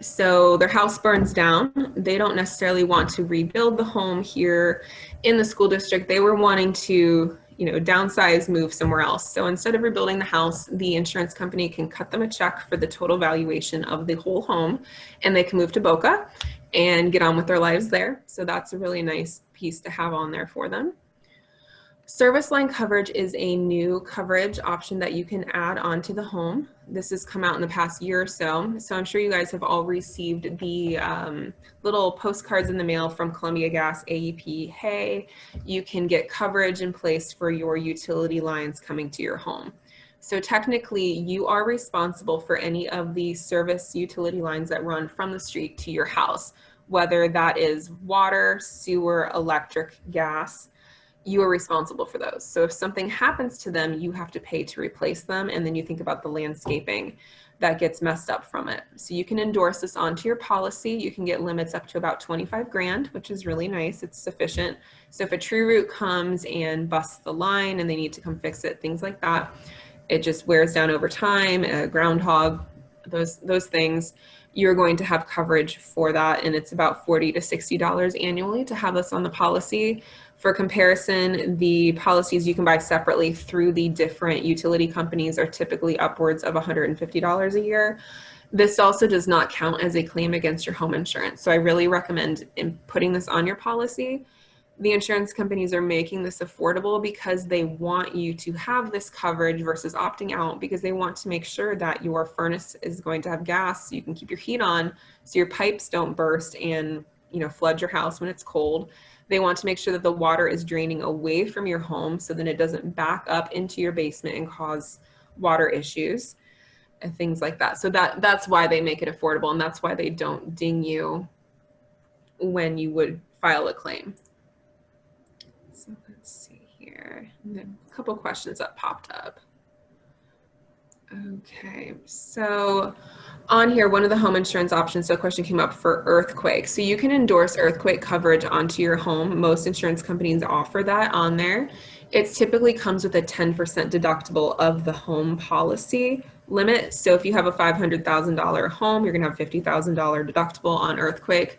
So their house burns down. They don't necessarily want to rebuild the home here in the school district. They were wanting to, downsize, move somewhere else. So instead of rebuilding the house, the insurance company can cut them a check for the total valuation of the whole home, and they can move to Boca and get on with their lives there. So that's a really nice piece to have on there for them. Service line coverage is a new coverage option that you can add onto the home. This has come out in the past year or so. So I'm sure you guys have all received the little postcards in the mail from Columbia Gas AEP. Hey, you can get coverage in place for your utility lines coming to your home. So technically, you are responsible for any of the service utility lines that run from the street to your house, whether that is water, sewer, electric, gas. You are responsible for those. So if something happens to them, you have to pay to replace them. And then you think about the landscaping that gets messed up from it. So you can endorse this onto your policy. You can get limits up to about 25 grand, which is really nice. It's sufficient. So if a tree root comes and busts the line and they need to come fix it, things like that, it just wears down over time, a groundhog, those things, you're going to have coverage for that. And it's about $40 to $60 annually to have this on the policy. For comparison, the policies you can buy separately through the different utility companies are typically upwards of $150 a year. This also does not count as a claim against your home insurance. So I really recommend putting this on your policy. The insurance companies are making this affordable because they want you to have this coverage versus opting out, because they want to make sure that your furnace is going to have gas so you can keep your heat on, so your pipes don't burst and flood your house when it's cold. They want to make sure that the water is draining away from your home so that it doesn't back up into your basement and cause water issues and things like that. So that's why they make it affordable, and that's why they don't ding you when you would file a claim. So let's see here. A couple questions that popped up. Okay, so on here, one of the home insurance options, so a question came up for earthquake. So you can endorse earthquake coverage onto your home. Most insurance companies offer that on there. It typically comes with a 10% deductible of the home policy limit. So if you have a $500,000 home, you're gonna have $50,000 deductible on earthquake.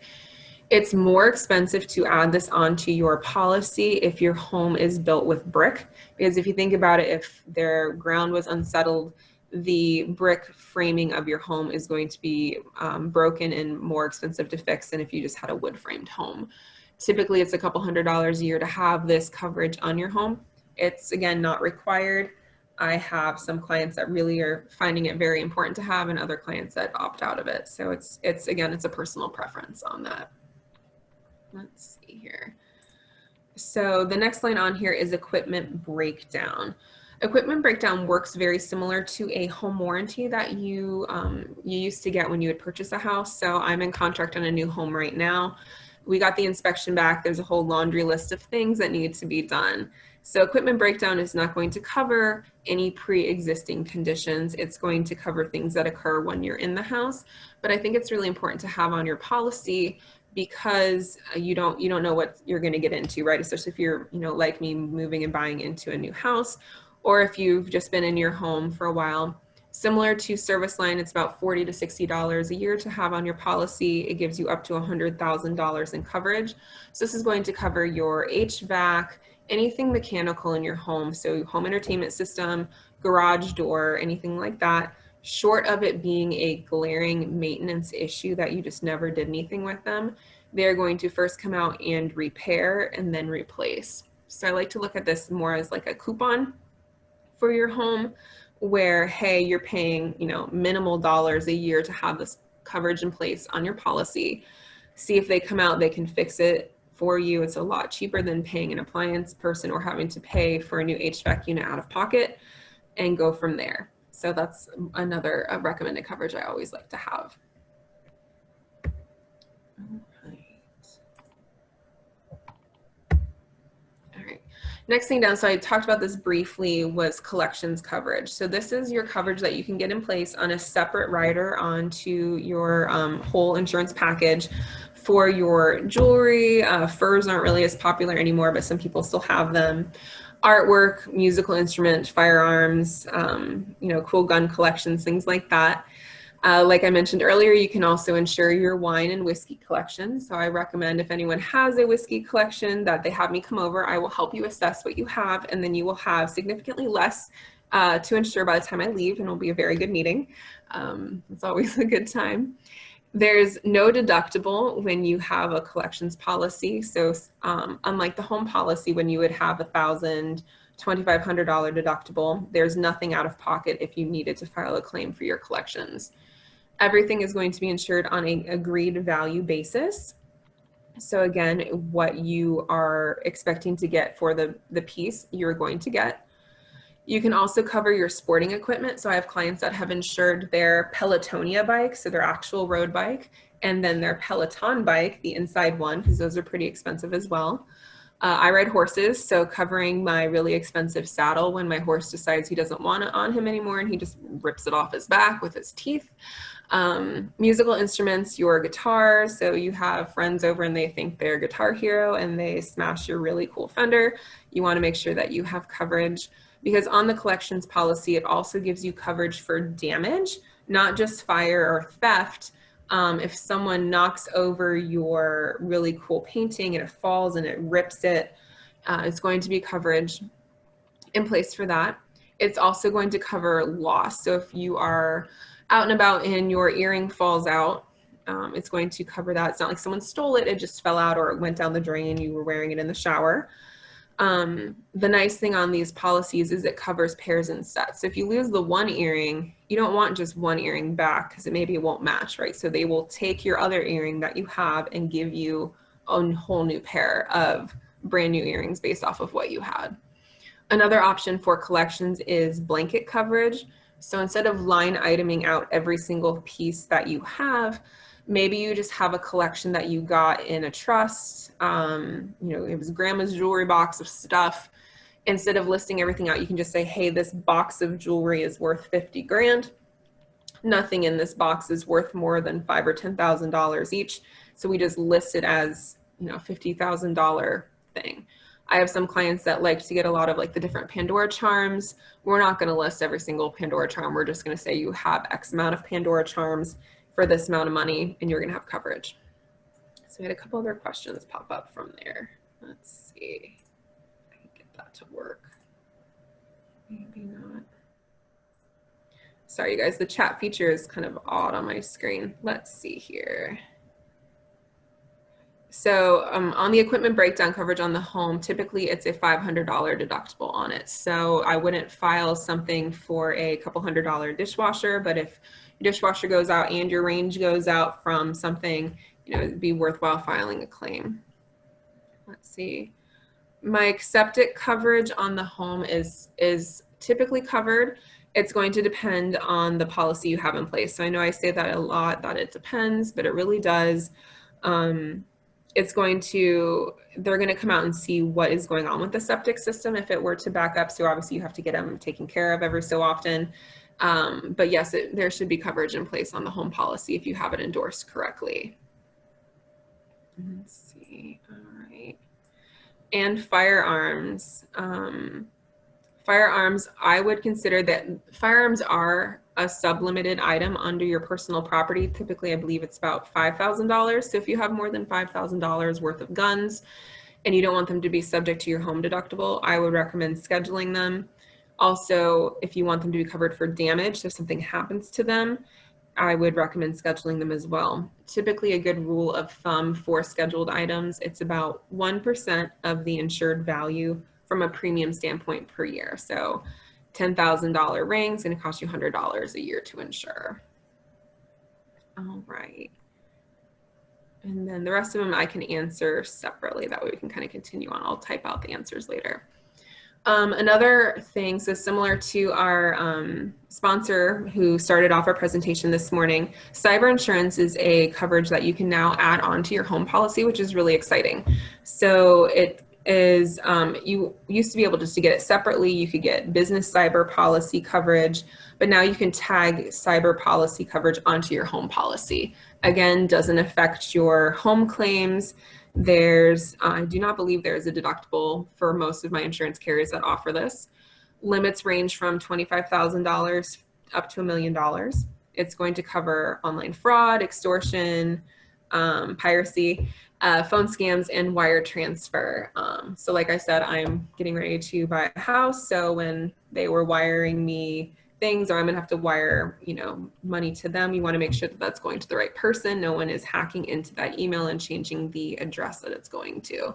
It's more expensive to add this onto your policy if your home is built with brick, because if you think about it, if their ground was unsettled, the brick framing of your home is going to be broken and more expensive to fix than if you just had a wood framed home. Typically, it's a couple $100s a year to have this coverage on your home. It's, again, not required. I have some clients that really are finding it very important to have, and other clients that opt out of it. So it's again, it's a personal preference on that. Let's see here. So the next line on here is equipment breakdown. Equipment breakdown works very similar to a home warranty that you used to get when you would purchase a house. So I'm in contract on a new home right now. We got the inspection back. There's a whole laundry list of things that need to be done. So equipment breakdown is not going to cover any pre-existing conditions. It's going to cover things that occur when you're in the house. But I think it's really important to have on your policy, because you don't know what you're going to get into, right? Especially if you're, like me, moving and buying into a new house, or if you've just been in your home for a while. Similar to service line, it's about $40 to $60 a year to have on your policy. It gives you up to $100,000 in coverage. So this is going to cover your HVAC, anything mechanical in your home. So home entertainment system, garage door, anything like that. Short of it being a glaring maintenance issue that you just never did anything with them, they're going to first come out and repair and then replace. So I like to look at this more as like a coupon for your home, where, hey, you're paying, minimal dollars a year to have this coverage in place on your policy. See if they come out, they can fix it for you. It's a lot cheaper than paying an appliance person or having to pay for a new HVAC unit out of pocket, and go from there. So that's another recommended coverage I always like to have. All right. Next thing down, so I talked about this briefly, was collections coverage. So this is your coverage that you can get in place on a separate rider onto your whole insurance package for your jewelry. Furs aren't really as popular anymore, but some people still have them. Artwork, musical instruments, firearms, cool gun collections, things like that. Like I mentioned earlier, you can also insure your wine and whiskey collection. So I recommend if anyone has a whiskey collection that they have me come over. I will help you assess what you have, and then you will have significantly less to insure by the time I leave, and it'll be a very good meeting. It's always a good time. There's no deductible when you have a collections policy. So unlike the home policy, when you would have $1,000, $2,500 deductible, there's nothing out of pocket if you needed to file a claim for your collections. Everything is going to be insured on an agreed value basis. So again, what you are expecting to get for the piece, you're going to get. You can also cover your sporting equipment. So I have clients that have insured their Pelotonia bike, so their actual road bike, and then their Peloton bike, the inside one, because those are pretty expensive as well. I ride horses, so covering my really expensive saddle when my horse decides he doesn't want it on him anymore and he just rips it off his back with his teeth. Musical instruments, your guitar. So you have friends over and they think they're Guitar Hero and they smash your really cool Fender. You want to make sure that you have coverage, because on the collections policy, it also gives you coverage for damage, not just fire or theft. If someone knocks over your really cool painting and it falls and it rips it, it's going to be coverage in place for that. It's also going to cover loss. So if you are out and about and your earring falls out, it's going to cover that. It's not like someone stole it, it just fell out or it went down the drain, you were wearing it in the shower. The nice thing on these policies is it covers pairs and sets. So if you lose the one earring, you don't want just one earring back because it won't match, right? So they will take your other earring that you have and give you a whole new pair of brand new earrings based off of what you had. Another option for collections is blanket coverage. So instead of line iteming out every single piece that you have, maybe you just have a collection that you got in a trust. It was grandma's jewelry box of stuff. Instead of listing everything out, you can just say, hey, this box of jewelry is worth 50 grand. Nothing in this box is worth more than $5,000 or $10,000 each. So we just list it as, $50,000 thing. I have some clients that like to get a lot of like the different Pandora charms. We're not going to list every single Pandora charm. We're just going to say you have X amount of Pandora charms for this amount of money and you're going to have coverage. So we had a couple other questions pop up from there. Let's see if I can get that to work. Maybe not. Sorry, you guys, the chat feature is kind of odd on my screen. Let's see here. So on the equipment breakdown coverage on the home, typically it's a $500 deductible on it. So I wouldn't file something for a couple $100 dishwasher, but if your dishwasher goes out and your range goes out from something, it'd be worthwhile filing a claim. Let's see. My septic coverage on the home is typically covered. It's going to depend on the policy you have in place. So I know I say that a lot, that it depends, but it really does. They're going to come out and see what is going on with the septic system if it were to back up. So obviously you have to get them taken care of every so often. But yes, there should be coverage in place on the home policy if you have it endorsed correctly. Let's see. All right. And firearms. Firearms, I would consider that firearms are a sublimited item under your personal property. Typically, I believe it's about $5,000. So if you have more than $5,000 worth of guns and you don't want them to be subject to your home deductible, I would recommend scheduling them. Also, if you want them to be covered for damage, so if something happens to them, I would recommend scheduling them as well. Typically, a good rule of thumb for scheduled items, it's about 1% of the insured value from a premium standpoint per year. So $10,000 ring is going to cost you $100 a year to insure. All right. And then the rest of them I can answer separately. That way we can kind of continue on. I'll type out the answers later. Another thing, so similar to our sponsor who started off our presentation this morning, cyber insurance is a coverage that you can now add on to your home policy, which is really exciting. So it is, you used to be able just to get it separately. You could get business cyber policy coverage, but now you can tag cyber policy coverage onto your home policy. Again, doesn't affect your home claims. I do not believe there's a deductible for most of my insurance carriers that offer this. Limits range from $25,000 up to $1 million. It's going to cover online fraud, extortion, piracy, phone scams, and wire transfer. So like I said, I'm getting ready to buy a house. So when they were wiring me things, or I'm gonna have to wire, money to them, you want to make sure that that's going to the right person. No one is hacking into that email and changing the address that it's going to.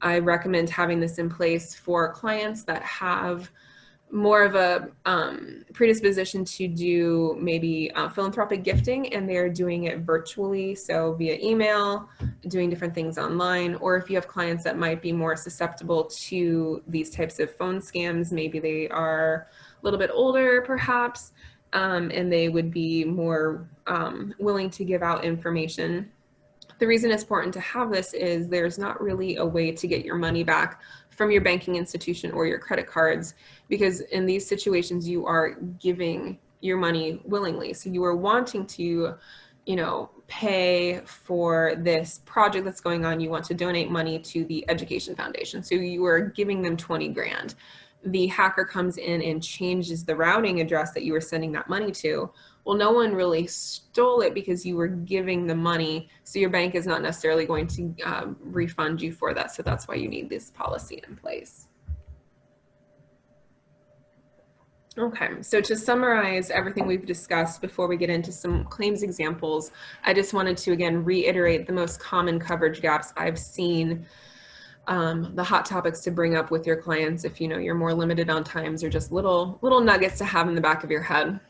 I recommend having this in place for clients that have more of a predisposition to do maybe philanthropic gifting, and they're doing it virtually, so via email, doing different things online. Or if you have clients that might be more susceptible to these types of phone scams, maybe they are a little bit older perhaps, and they would be more willing to give out information. The reason it's important to have this is there's not really a way to get your money back from your banking institution or your credit cards, because in these situations you are giving your money willingly. So you are wanting to, pay for this project that's going on. You want to donate money to the education foundation. So you are giving them 20 grand. The hacker comes in and changes the routing address that you were sending that money to. Well, no one really stole it because you were giving the money. So your bank is not necessarily going to refund you for that. So that's why you need this policy in place. Okay, so to summarize everything we've discussed before we get into some claims examples, I just wanted to again reiterate the most common coverage gaps I've seen, the hot topics to bring up with your clients if you're more limited on times, or just little nuggets to have in the back of your head.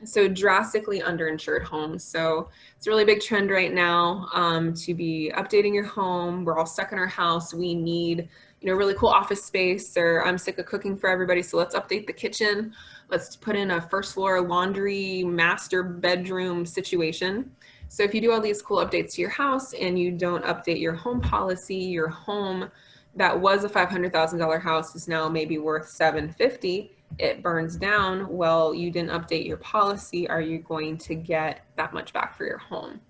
So drastically underinsured homes. So it's a really big trend right now to be updating your home. We're all stuck in our house. We need really cool office space, or I'm sick of cooking for everybody, so let's update the kitchen. Let's put in a first floor laundry master bedroom situation. So if you do all these cool updates to your house and you don't update your home policy, your home that was a $500,000 house is now maybe worth $750,000, it burns down. Well, you didn't update your policy. Are you going to get that much back for your home?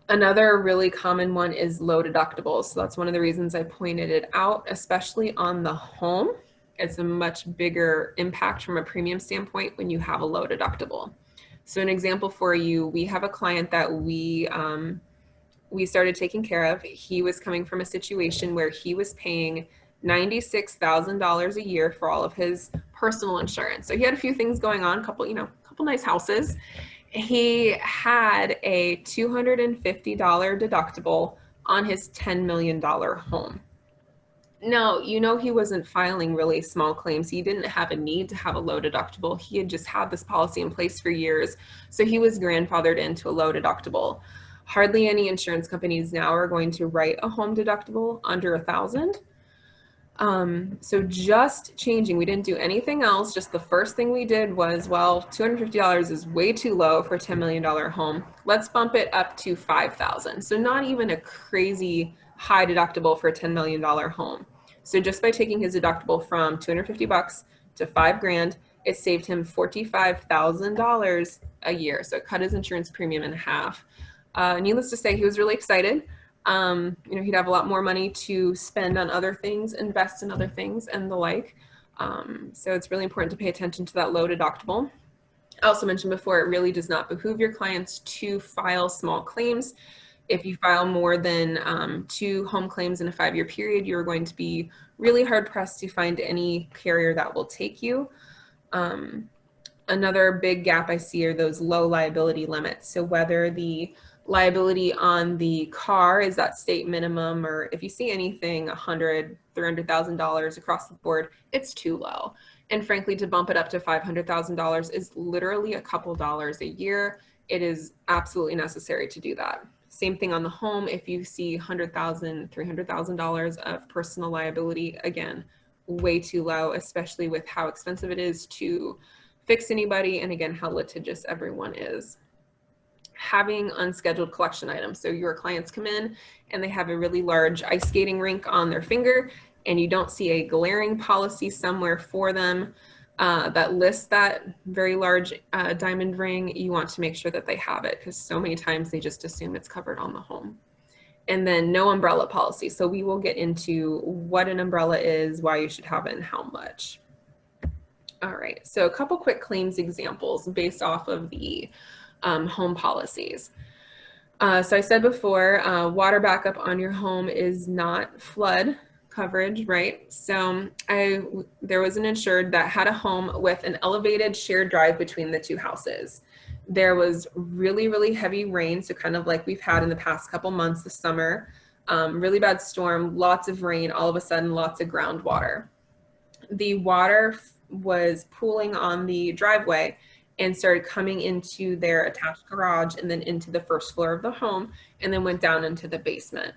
Another really common one is low deductibles. So that's one of the reasons I pointed it out, especially on the home. It's a much bigger impact from a premium standpoint when you have a low deductible. So an example for you, we have a client that we started taking care of. He was coming from a situation where he was paying $96,000 a year for all of his personal insurance. So he had a few things going on, couple nice houses. He had a $250 deductible on his $10 million home. Now, he wasn't filing really small claims. He didn't have a need to have a low deductible. He had just had this policy in place for years. So he was grandfathered into a low deductible. Hardly any insurance companies now are going to write a home deductible under $1,000. So just changing, we didn't do anything else. Just the first thing we did was, well, $250 is way too low for a $10 million home. Let's bump it up to $5,000. So not even a crazy high deductible for a $10 million home. So just by taking his deductible from $250 to $5 grand, it saved him $45,000 a year. So it cut his insurance premium in half. Needless to say, he was really excited. He'd have a lot more money to spend on other things, invest in other things, and the like. So it's really important to pay attention to that low deductible. I also mentioned before, it really does not behoove your clients to file small claims. If you file more than 2 home claims in a 5-year period, you're going to be really hard pressed to find any carrier that will take you. Another big gap I see are those low liability limits. So whether the liability on the car is that state minimum, or if you see anything $100,000, $300,000 across the board, it's too low. And frankly, to bump it up to $500,000 is literally a couple dollars a year. It is absolutely necessary to do that. Same thing on the home. If you see $100,000, $300,000 of personal liability, again, way too low, especially with how expensive it is to fix anybody, and again, how litigious everyone is. Having unscheduled collection items. So your clients come in and they have a really large ice skating rink on their finger, and you don't see a glaring policy somewhere for them that lists that very large diamond ring. You want to make sure that they have it, because so many times they just assume it's covered on the home. And then no umbrella policy. So we will get into what an umbrella is, why you should have it, and how much. All right, so a couple quick claims examples based off of the home policies. So I said before, water backup on your home is not flood coverage, right? So there was an insured that had a home with an elevated shared drive between the two houses. There was really, really heavy rain, so kind of like we've had in the past couple months this summer, really bad storm, lots of rain, all of a sudden lots of groundwater. The water was pooling on the driveway and started coming into their attached garage and then into the first floor of the home, and then went down into the basement.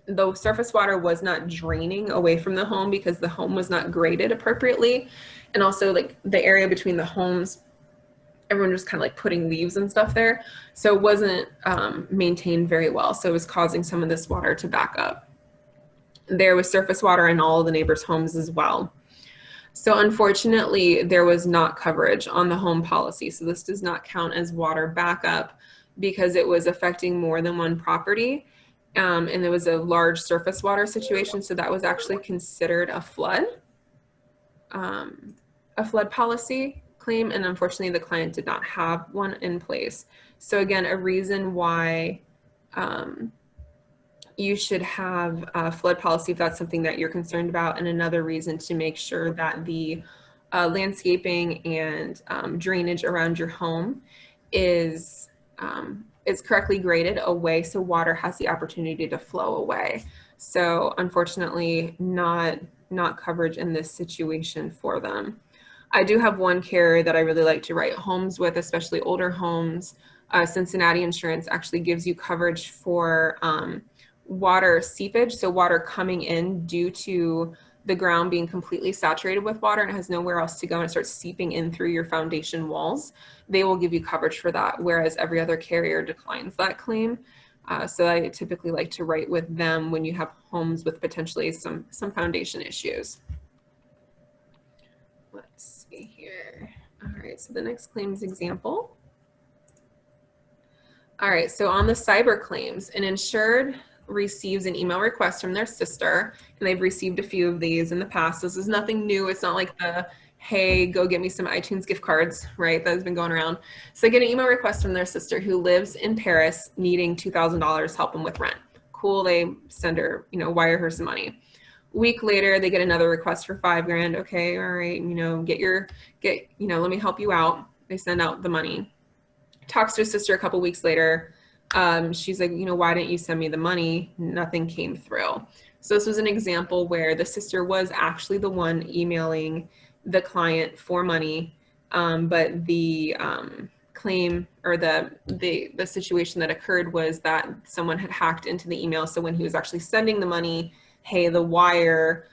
The surface water was not draining away from the home because the home was not graded appropriately. And also, like, the area between the homes, everyone was kind of like putting leaves and stuff there. So it wasn't maintained very well. So it was causing some of this water to back up. There was surface water in all of the neighbors' homes as well. So unfortunately, there was not coverage on the home policy. So this does not count as water backup because it was affecting more than one property. And there was a large surface water situation. So that was actually considered a flood policy claim. And unfortunately, the client did not have one in place. So again, a reason why you should have a flood policy if that's something that you're concerned about, and another reason to make sure that the landscaping and drainage around your home is correctly graded away so water has the opportunity to flow away. So unfortunately, not coverage in this situation for them. I do have one carrier that I really like to write homes with, especially older homes. Cincinnati Insurance actually gives you coverage for water seepage, so water coming in due to the ground being completely saturated with water and it has nowhere else to go and it starts seeping in through your foundation walls. They will give you coverage for that, whereas every other carrier declines that claim. So I typically like to write with them when you have homes with potentially some foundation issues. Let's see here. All right, so the next claims example. All right, so on the cyber claims, an insured receives an email request from their sister, and they've received a few of these in the past. This is nothing new. It's not like the, hey, go get me some iTunes gift cards, right? That has been going around. So they get an email request from their sister who lives in Paris, needing $2,000 help them with rent. Cool, they send her, wire her some money. A week later, they get another request for $5,000. Okay, all right, let me help you out. They send out the money. Talks to her sister a couple weeks later. She's like, why didn't you send me the money? Nothing came through. So this was an example where the sister was actually the one emailing the client for money, but the claim or the situation that occurred was that someone had hacked into the email. So when he was actually sending the money, hey, the wire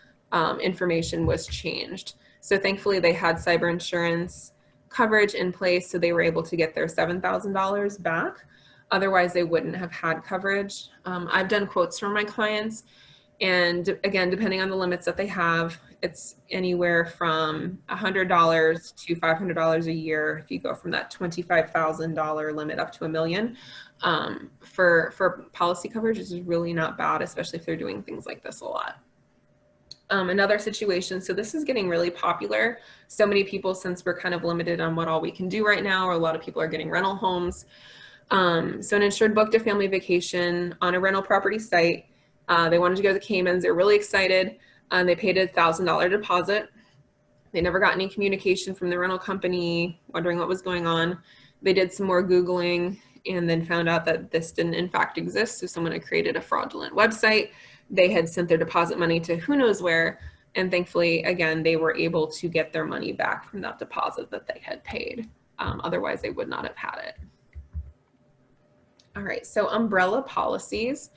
information was changed. So thankfully they had cyber insurance coverage in place, so they were able to get their $7,000 back. Otherwise, they wouldn't have had coverage. I've done quotes for my clients, and again, depending on the limits that they have, it's anywhere from $100 to $500 a year if you go from that $25,000 limit up to $1 million. For policy coverage, this is really not bad, especially if they're doing things like this a lot. Another situation, so this is getting really popular. So many people, since we're kind of limited on what all we can do right now, or a lot of people are getting rental homes. So an insured booked a family vacation on a rental property site. They wanted to go to the Caymans. They're really excited. They paid a $1,000 deposit. They never got any communication from the rental company, wondering what was going on. They did some more Googling and then found out that this didn't in fact exist. So someone had created a fraudulent website. They had sent their deposit money to who knows where. And thankfully, again, they were able to get their money back from that deposit that they had paid. Otherwise, they would not have had it. All right, so umbrella policies.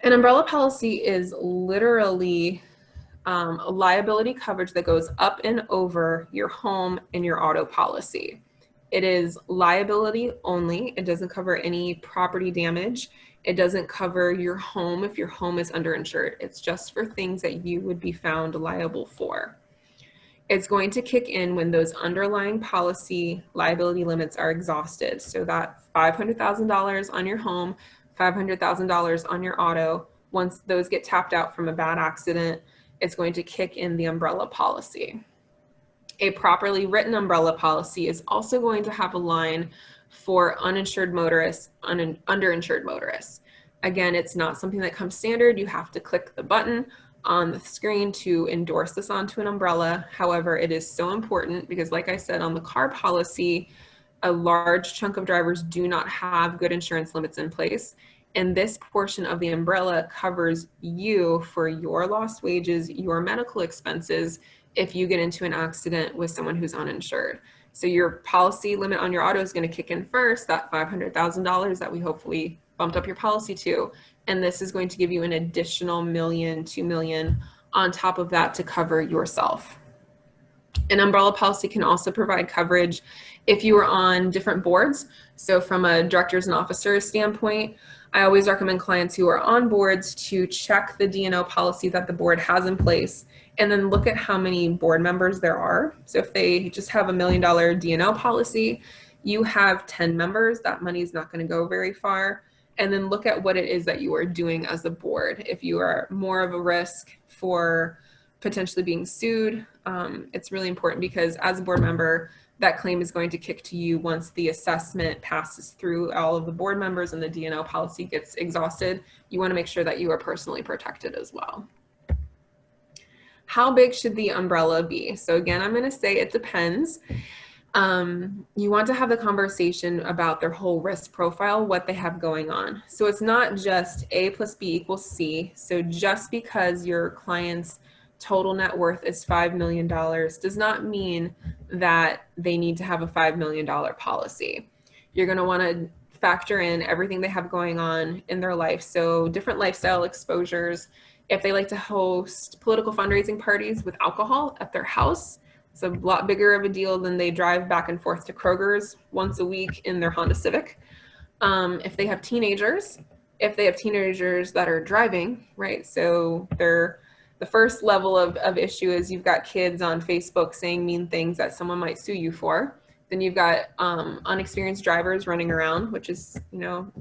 An umbrella policy is literally a liability coverage that goes up and over your home and your auto policy. It is liability only. It doesn't cover any property damage. It doesn't cover your home if your home is underinsured. It's just for things that you would be found liable for. It's going to kick in when those underlying policy liability limits are exhausted. So that $500,000 on your home, $500,000 on your auto, once those get tapped out from a bad accident, it's going to kick in the umbrella policy. A properly written umbrella policy is also going to have a line for uninsured motorists, underinsured motorists. Again, it's not something that comes standard. You have to click the button on the screen to endorse this onto an umbrella. However, it is so important because, like I said, on the car policy, a large chunk of drivers do not have good insurance limits in place. And this portion of the umbrella covers you for your lost wages, your medical expenses, if you get into an accident with someone who's uninsured. So your policy limit on your auto is going to kick in first, that $500,000 that we hopefully bumped up your policy to. And this is going to give you an additional $1 million, $2 million on top of that to cover yourself. An umbrella policy can also provide coverage if you are on different boards. So from a directors and officers standpoint, I always recommend clients who are on boards to check the D&O policy that the board has in place and then look at how many board members there are. So if they just have $1 million D&O policy, you have 10 members, that money is not going to go very far. And then look at what it is that you are doing as a board. If you are more of a risk for potentially being sued, it's really important because as a board member, that claim is going to kick to you once the assessment passes through all of the board members and the D&O policy gets exhausted. You want to make sure that you are personally protected as well. How big should the umbrella be? So again, I'm going to say it depends. You want to have the conversation about their whole risk profile, what they have going on. So it's not just A plus B equals C. So just because your client's total net worth is $5 million does not mean that they need to have a $5 million policy. You're going to want to factor in everything they have going on in their life. So different lifestyle exposures. If they like to host political fundraising parties with alcohol at their house, it's a lot bigger of a deal than they drive back and forth to Kroger's once a week in their Honda Civic. If they have teenagers, that are driving, right? So the first level of issue is you've got kids on Facebook saying mean things that someone might sue you for. Then you've got unexperienced drivers running around, which is,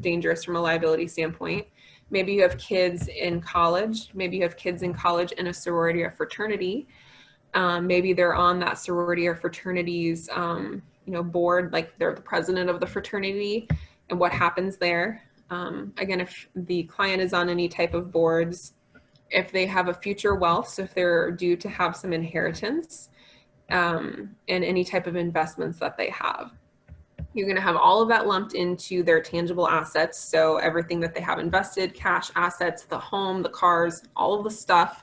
dangerous from a liability standpoint. Maybe you have kids in college. Maybe you have kids in college in a sorority or fraternity. Maybe they're on that sorority or fraternity's, board, like they're the president of the fraternity, and what happens there. Again, if the client is on any type of boards, if they have a future wealth, so if they're due to have some inheritance, and any type of investments that they have. You're going to have all of that lumped into their tangible assets. So everything that they have invested, cash, assets, the home, the cars, all of the stuff,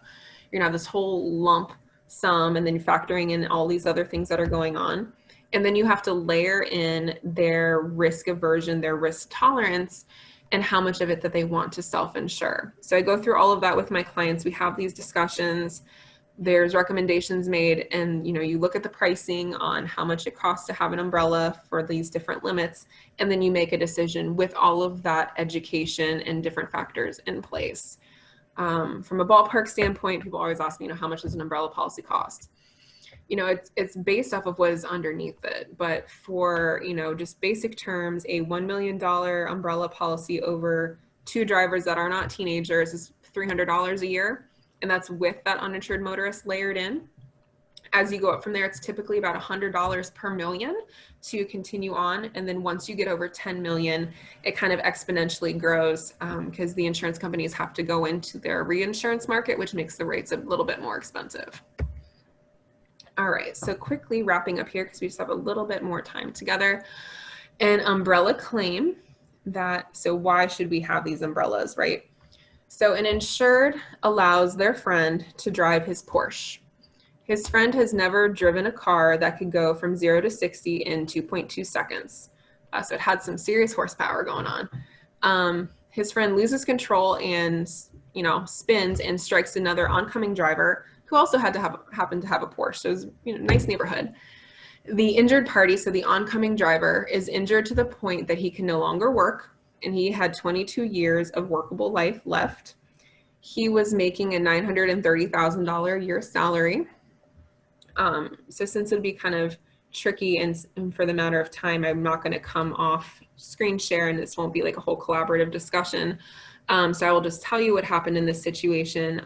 you're going to have this whole lump sum, and then you're factoring in all these other things that are going on. And then you have to layer in their risk aversion, their risk tolerance, and how much of it that they want to self-insure. So I go through all of that with my clients. We have these discussions. There's recommendations made, and you look at the pricing on how much it costs to have an umbrella for these different limits, and then you make a decision with all of that education and different factors in place. From a ballpark standpoint, people always ask me, how much does an umbrella policy cost? It's based off of what is underneath it, but for just basic terms, a $1 million umbrella policy over 2 drivers that are not teenagers is $300 a year. And that's with that uninsured motorist layered in. As you go up from there, it's typically about $100 per million to continue on. And then once you get over 10 million, it kind of exponentially grows because the insurance companies have to go into their reinsurance market, which makes the rates a little bit more expensive. All right, so quickly wrapping up here because we just have a little bit more time together. An umbrella claim so why should we have these umbrellas, right? So an insured allows their friend to drive his Porsche. His friend has never driven a car that could go from 0 to 60 in 2.2 seconds. So it had some serious horsepower going on. His friend loses control and, spins and strikes another oncoming driver who also happened to have a Porsche. So it was, nice neighborhood. The injured party, so the oncoming driver, is injured to the point that he can no longer work, and he had 22 years of workable life left. He was making a $930,000 a year salary. So since it'd be kind of tricky and for the matter of time, I'm not going to come off screen share, and this won't be like a whole collaborative discussion. So I will just tell you what happened in this situation.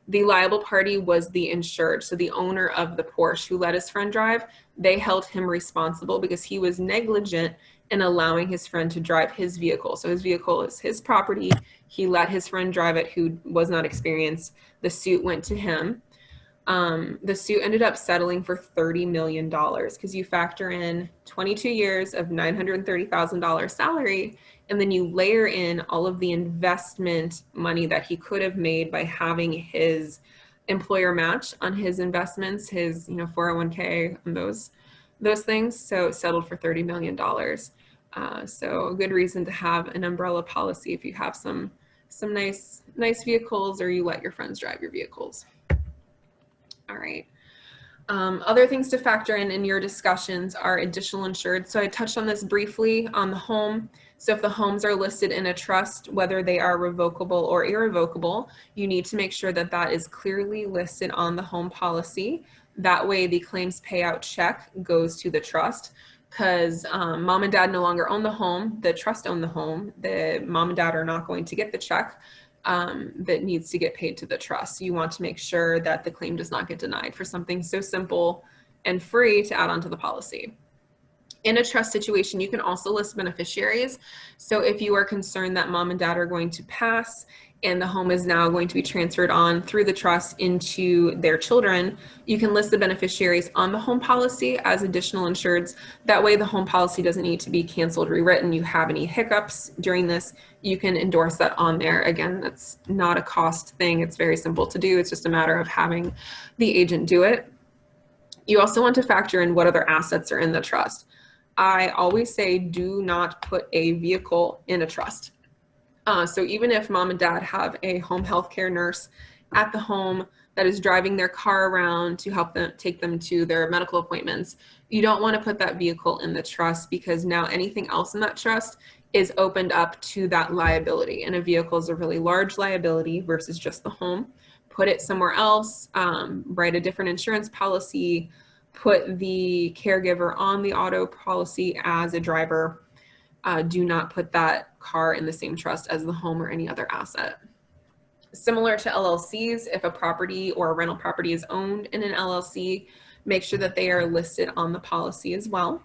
The liable party was the insured. So the owner of the Porsche who let his friend drive, they held him responsible because he was negligent in allowing his friend to drive his vehicle. So his vehicle is his property. He let his friend drive it who was not experienced. The suit went to him. The suit ended up settling for $30 million because you factor in 22 years of $930,000 salary, and then you layer in all of the investment money that he could have made by having his employer match on his investments, his 401k, and those things. So it settled for $30 million. So a good reason to have an umbrella policy if you have some nice vehicles, or you let your friends drive your vehicles. All right. Other things to factor in your discussions are additional insured. So I touched on this briefly on the home. So if the homes are listed in a trust, whether they are revocable or irrevocable, you need to make sure that that is clearly listed on the home policy. That way the claims payout check goes to the trust, because mom and dad no longer own the home. The trust owned the home. The mom and dad are not going to get the check that needs to get paid to the trust. You want to make sure that the claim does not get denied for something so simple and free to add onto the policy. In a trust situation, you can also list beneficiaries. So if you are concerned that mom and dad are going to pass and the home is now going to be transferred on through the trust into their children, you can list the beneficiaries on the home policy as additional insureds. That way the home policy doesn't need to be canceled, rewritten. You have any hiccups during this, you can endorse that on there. Again, that's not a cost thing. It's very simple to do. It's just a matter of having the agent do it. You also want to factor in what other assets are in the trust. I always say do not put a vehicle in a trust. So even if mom and dad have a home health care nurse at the home that is driving their car around to help them take them to their medical appointments, you don't want to put that vehicle in the trust, because now anything else in that trust is opened up to that liability. And a vehicle is a really large liability versus just the home. Put it somewhere else, write a different insurance policy, put the caregiver on the auto policy as a driver. Do not put that car in the same trust as the home or any other asset. Similar to LLCs, if a property or a rental property is owned in an LLC, make sure that they are listed on the policy as well.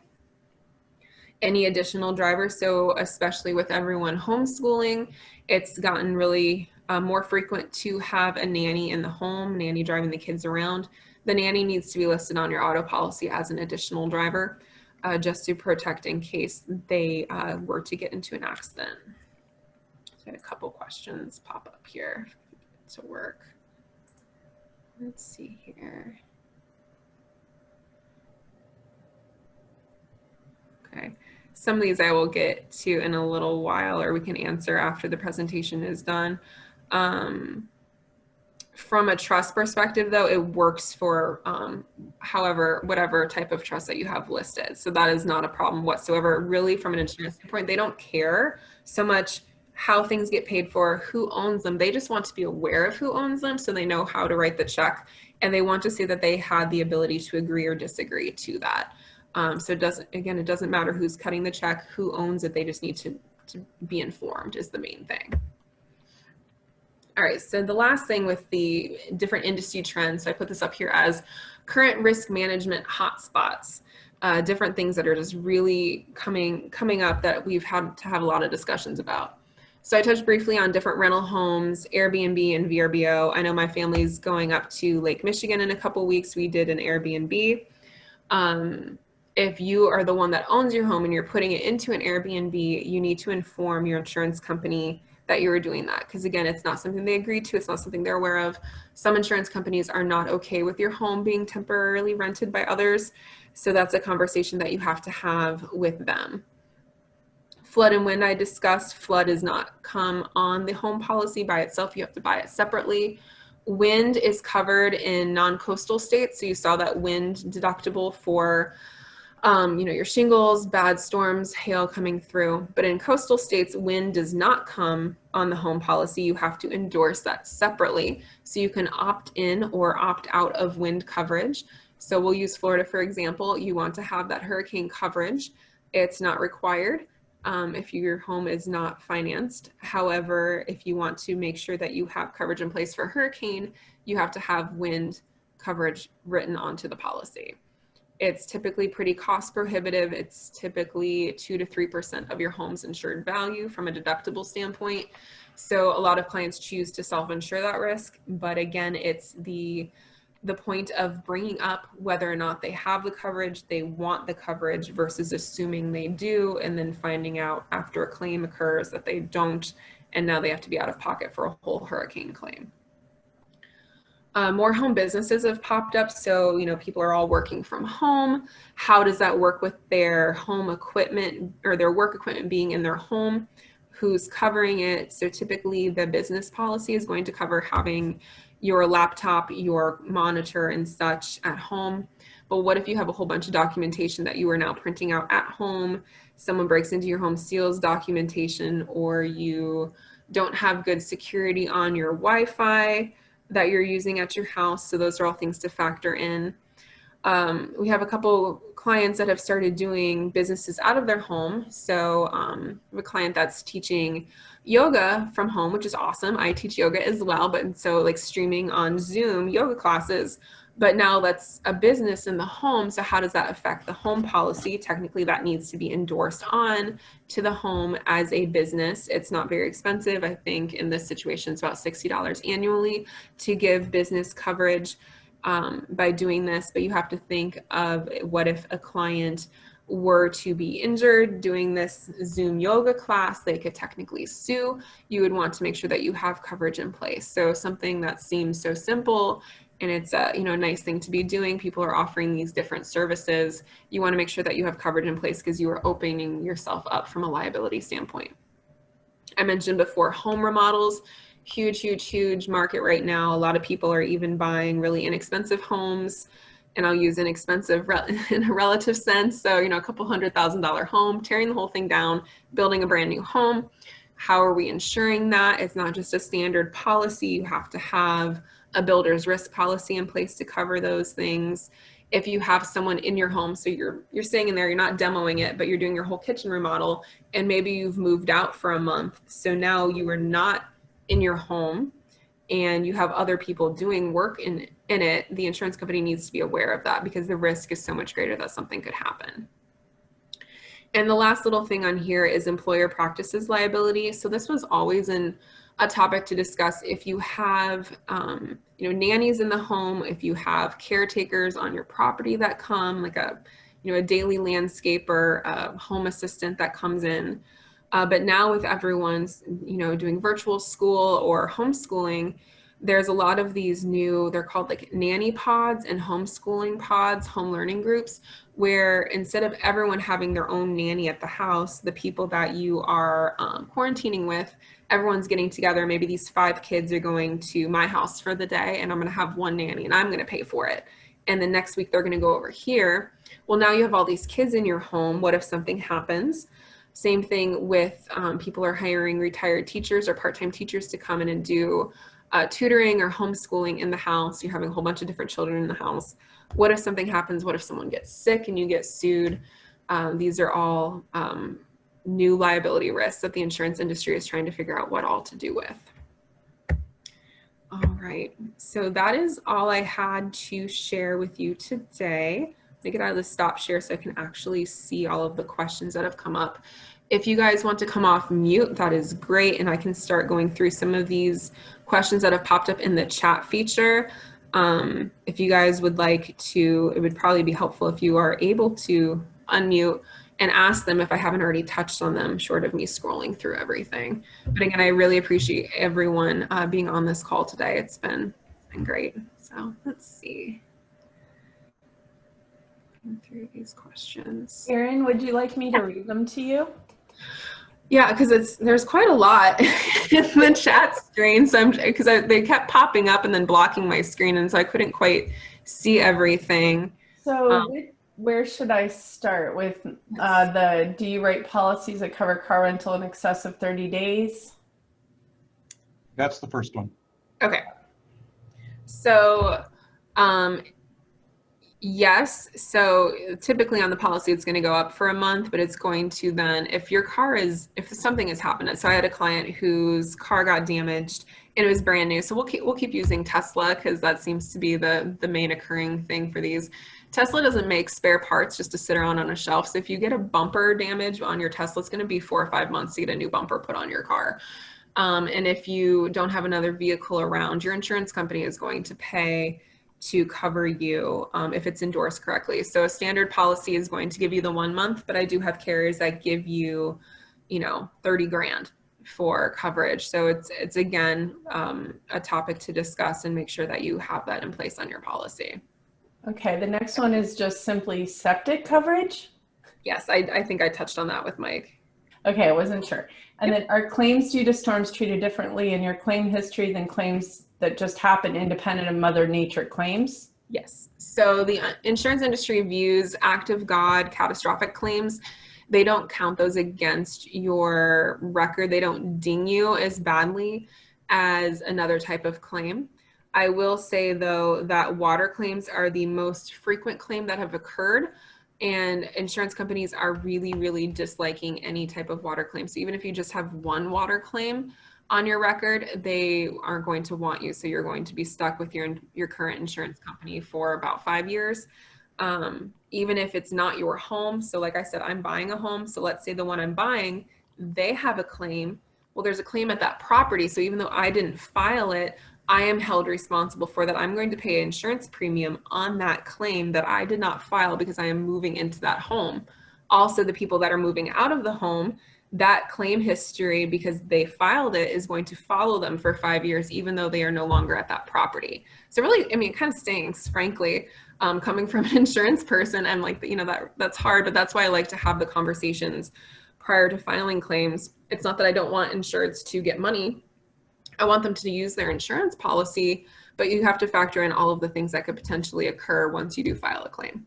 Any additional drivers, so especially with everyone homeschooling, it's gotten really more frequent to have a nanny in the home, nanny driving the kids around. The nanny needs to be listed on your auto policy as an additional driver, just to protect in case they were to get into an accident. So I had a couple questions pop up here to work. Let's see here. Okay, some of these I will get to in a little while, or we can answer after the presentation is done. From a trust perspective, though, it works for whatever type of trust that you have listed. So that is not a problem whatsoever. Really, from an insurance standpoint, they don't care so much how things get paid for, who owns them. They just want to be aware of who owns them so they know how to write the check. And they want to see that they had the ability to agree or disagree to that. So it doesn't matter who's cutting the check, who owns it. They just need to be informed is the main thing. All right, so the last thing with the different industry trends, so I put this up here as current risk management hotspots, different things that are just really coming up that we've had to have a lot of discussions about. So I touched briefly on different rental homes, Airbnb and VRBO. I know my family's going up to Lake Michigan in a couple weeks. We did an Airbnb. If you are the one that owns your home and you're putting it into an Airbnb, you need to inform your insurance company that you are doing that. Because again, it's not something they agreed to. It's not something they're aware of. Some insurance companies are not okay with your home being temporarily rented by others. So that's a conversation that you have to have with them. Flood and wind I discussed. Flood does not come on the home policy by itself. You have to buy it separately. Wind is covered in non-coastal states. So you saw that wind deductible for your shingles, bad storms, hail coming through. But in coastal states, wind does not come on the home policy. You have to endorse that separately. So you can opt in or opt out of wind coverage. So we'll use Florida, for example. You want to have that hurricane coverage. It's not required if your home is not financed. However, if you want to make sure that you have coverage in place for hurricane, you have to have wind coverage written onto the policy. It's typically pretty cost prohibitive. It's typically 2 to 3% of your home's insured value from a deductible standpoint. So a lot of clients choose to self-insure that risk. But again, it's the point of bringing up whether or not they have the coverage, they want the coverage versus assuming they do, and then finding out after a claim occurs that they don't, and now they have to be out of pocket for a whole hurricane claim. More home businesses have popped up. So, people are all working from home. How does that work with their home equipment or their work equipment being in their home? Who's covering it? So typically the business policy is going to cover having your laptop, your monitor and such at home. But what if you have a whole bunch of documentation that you are now printing out at home? Someone breaks into your home, steals documentation, or you don't have good security on your Wi-Fi that you're using at your house. So those are all things to factor in. We have a couple clients that have started doing businesses out of their home. So we have a client that's teaching yoga from home, which is awesome. I teach yoga as well, but so like streaming on Zoom yoga classes, but now that's a business in the home. So how does that affect the home policy? Technically that needs to be endorsed on to the home as a business. It's not very expensive. I think in this situation, it's about $60 annually to give business coverage by doing this, but you have to think of what if a client were to be injured doing this Zoom yoga class, they could technically sue. You would want to make sure that you have coverage in place. So something that seems so simple and it's a nice thing to be doing. People are offering these different services. You want to make sure that you have coverage in place because you are opening yourself up from a liability standpoint. I mentioned before home remodels. Huge market right now. A lot of people are even buying really inexpensive homes, and I'll use inexpensive in a relative sense. So, a couple $100,000 home, tearing the whole thing down, building a brand new home. How are we ensuring that? It's not just a standard policy. You have to have a builder's risk policy in place to cover those things. If you have someone in your home, so you're staying in there, you're not demoing it, but you're doing your whole kitchen remodel, and maybe you've moved out for a month. So now you are not in your home and you have other people doing work in it, the insurance company needs to be aware of that because the risk is so much greater that something could happen. And the last little thing on here is employer practices liability. So this was always a topic to discuss. If you have nannies in the home, if you have caretakers on your property that come, like a daily landscaper, a home assistant that comes in. But now with everyone's, doing virtual school or homeschooling, there's a lot of these new, they're called like nanny pods and homeschooling pods, home learning groups, where instead of everyone having their own nanny at the house, the people that you are quarantining with, everyone's getting together. Maybe these 5 kids are going to my house for the day and I'm going to have one nanny and I'm going to pay for it. And then next week they're going to go over here. Well, now you have all these kids in your home. What if something happens? Same thing with people are hiring retired teachers or part-time teachers to come in and do tutoring or homeschooling in the house. You're having a whole bunch of different children in the house. What if something happens? What if someone gets sick and you get sued? These are all new liability risks that the insurance industry is trying to figure out what all to do with. All right, so that is all I had to share with you today. Let me get out of the stop share so I can actually see all of the questions that have come up. If you guys want to come off mute, that is great. And I can start going through some of these questions that have popped up in the chat feature. If you guys would like to, it would probably be helpful if you are able to unmute and ask them if I haven't already touched on them, short of me scrolling through everything. But again, I really appreciate everyone being on this call today. It's been great. So let's see. Through these questions. Aryn, would you like me to read them to you? Yeah, because there's quite a lot in the chat screen. So because they kept popping up and then blocking my screen, and so I couldn't quite see everything. So where should I start with do you write policies that cover car rental in excess of 30 days? That's the first one. Okay. So, yes. So typically on the policy, it's going to go up for a month, but it's going to then, if something has happened. So I had a client whose car got damaged and it was brand new. So we'll keep using Tesla because that seems to be the main occurring thing for these. Tesla doesn't make spare parts just to sit around on a shelf. So if you get a bumper damage on your Tesla, it's going to be 4 or 5 months to get a new bumper put on your car. And if you don't have another vehicle around, your insurance company is going to pay to cover you if it's endorsed correctly. So a standard policy is going to give you the 1 month, but I do have carriers that give you, 30 grand for coverage. So it's again, a topic to discuss and make sure that you have that in place on your policy. Okay, the next one is just simply septic coverage. Yes, I think I touched on that with Mike. Okay, I wasn't sure. And then are claims due to storms treated differently in your claim history than claims that just happen independent of Mother Nature claims? Yes. So the insurance industry views act of God catastrophic claims. They don't count those against your record. They don't ding you as badly as another type of claim. I will say, though, that water claims are the most frequent claim that have occurred. And insurance companies are really, really disliking any type of water claim. So even if you just have one water claim on your record, they aren't going to want you. So you're going to be stuck with your current insurance company for about 5 years. Even if it's not your home. So like I said, I'm buying a home. So let's say the one I'm buying, they have a claim. Well, there's a claim at that property. So even though I didn't file it, I am held responsible for that. I'm going to pay an insurance premium on that claim that I did not file because I am moving into that home. Also, the people that are moving out of the home, that claim history, because they filed it, is going to follow them for 5 years, even though they are no longer at that property. So really, I mean, it kind of stinks, frankly, coming from an insurance person. I'm like, that's hard, but that's why I like to have the conversations prior to filing claims. It's not that I don't want insureds to get money. I want them to use their insurance policy, but you have to factor in all of the things that could potentially occur once you do file a claim.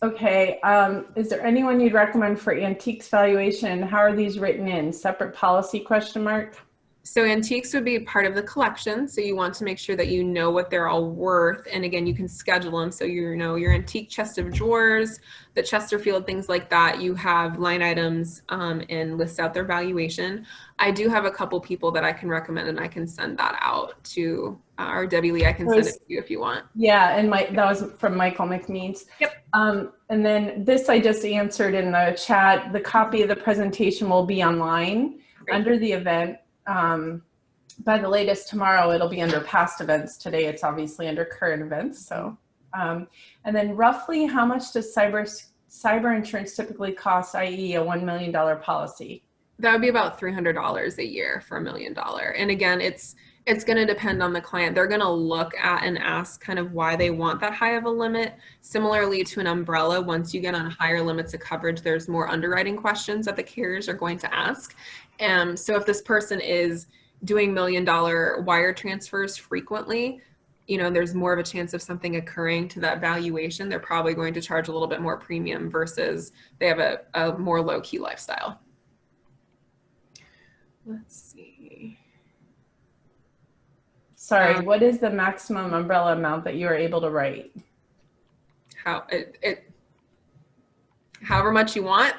Okay, is there anyone you'd recommend for antiques valuation? How are these written in? Separate policy, question mark? So antiques would be part of the collection. So you want to make sure that you know what they're all worth. And again, you can schedule them. So you know your antique chest of drawers, the Chesterfield, things like that. You have line items and list out their valuation. I do have a couple people that I can recommend, and I can send that out to or Debbie Lee. I can send it to you if you want. Yeah, and that was from Michael McMeans. Yep. And then this I just answered in the chat. The copy of the presentation will be online under the event. By the latest tomorrow, it'll be under past events. Today, it's obviously under current events. So, and then roughly how much does cyber insurance typically cost, i.e. a $1 million policy? That would be about $300 a year for $1 million. And again, it's going to depend on the client. They're going to look at and ask kind of why they want that high of a limit. Similarly to an umbrella, once you get on higher limits of coverage, there's more underwriting questions that the carriers are going to ask. So if this person is doing $1 million wire transfers frequently, there's more of a chance of something occurring to that valuation. They're probably going to charge a little bit more premium versus they have a more low-key lifestyle. Let's see. Sorry, what is the maximum umbrella amount that you are able to write? However much you want.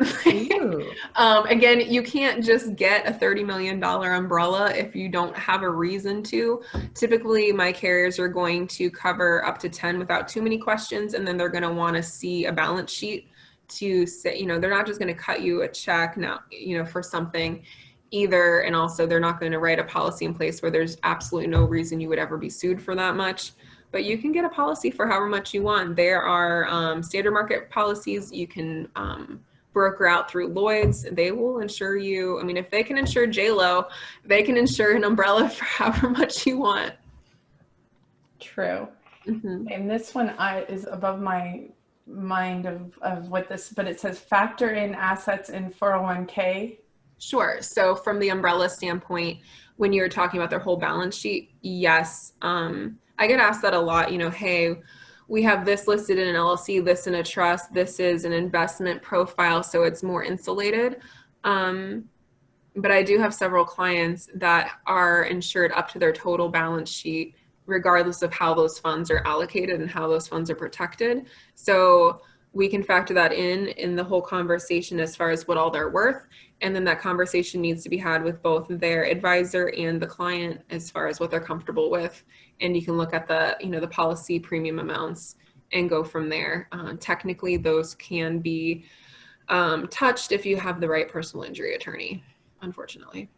Again, you can't just get a $30 million umbrella if you don't have a reason to. Typically, my carriers are going to cover up to 10 without too many questions, and then they're going to want to see a balance sheet to say, they're not just going to cut you a check now, for something either. And also, they're not going to write a policy in place where there's absolutely no reason you would ever be sued for that much. But you can get a policy for however much you want. There are standard market policies you can broker out through Lloyd's. They will insure you. I mean, if they can insure J-Lo, they can insure an umbrella for however much you want. True. Mm-hmm. And this one is above my mind of what this, but it says factor in assets in 401k. Sure. So from the umbrella standpoint, when you're talking about their whole balance sheet, yes. I get asked that a lot, hey, we have this listed in an LLC, this in a trust, this is an investment profile, so it's more insulated. But I do have several clients that are insured up to their total balance sheet, regardless of how those funds are allocated and how those funds are protected. So we can factor that in the whole conversation as far as what all they're worth. And then that conversation needs to be had with both their advisor and the client as far as what they're comfortable with. And you can look at the policy premium amounts and go from there. Technically, those can be touched if you have the right personal injury attorney, unfortunately.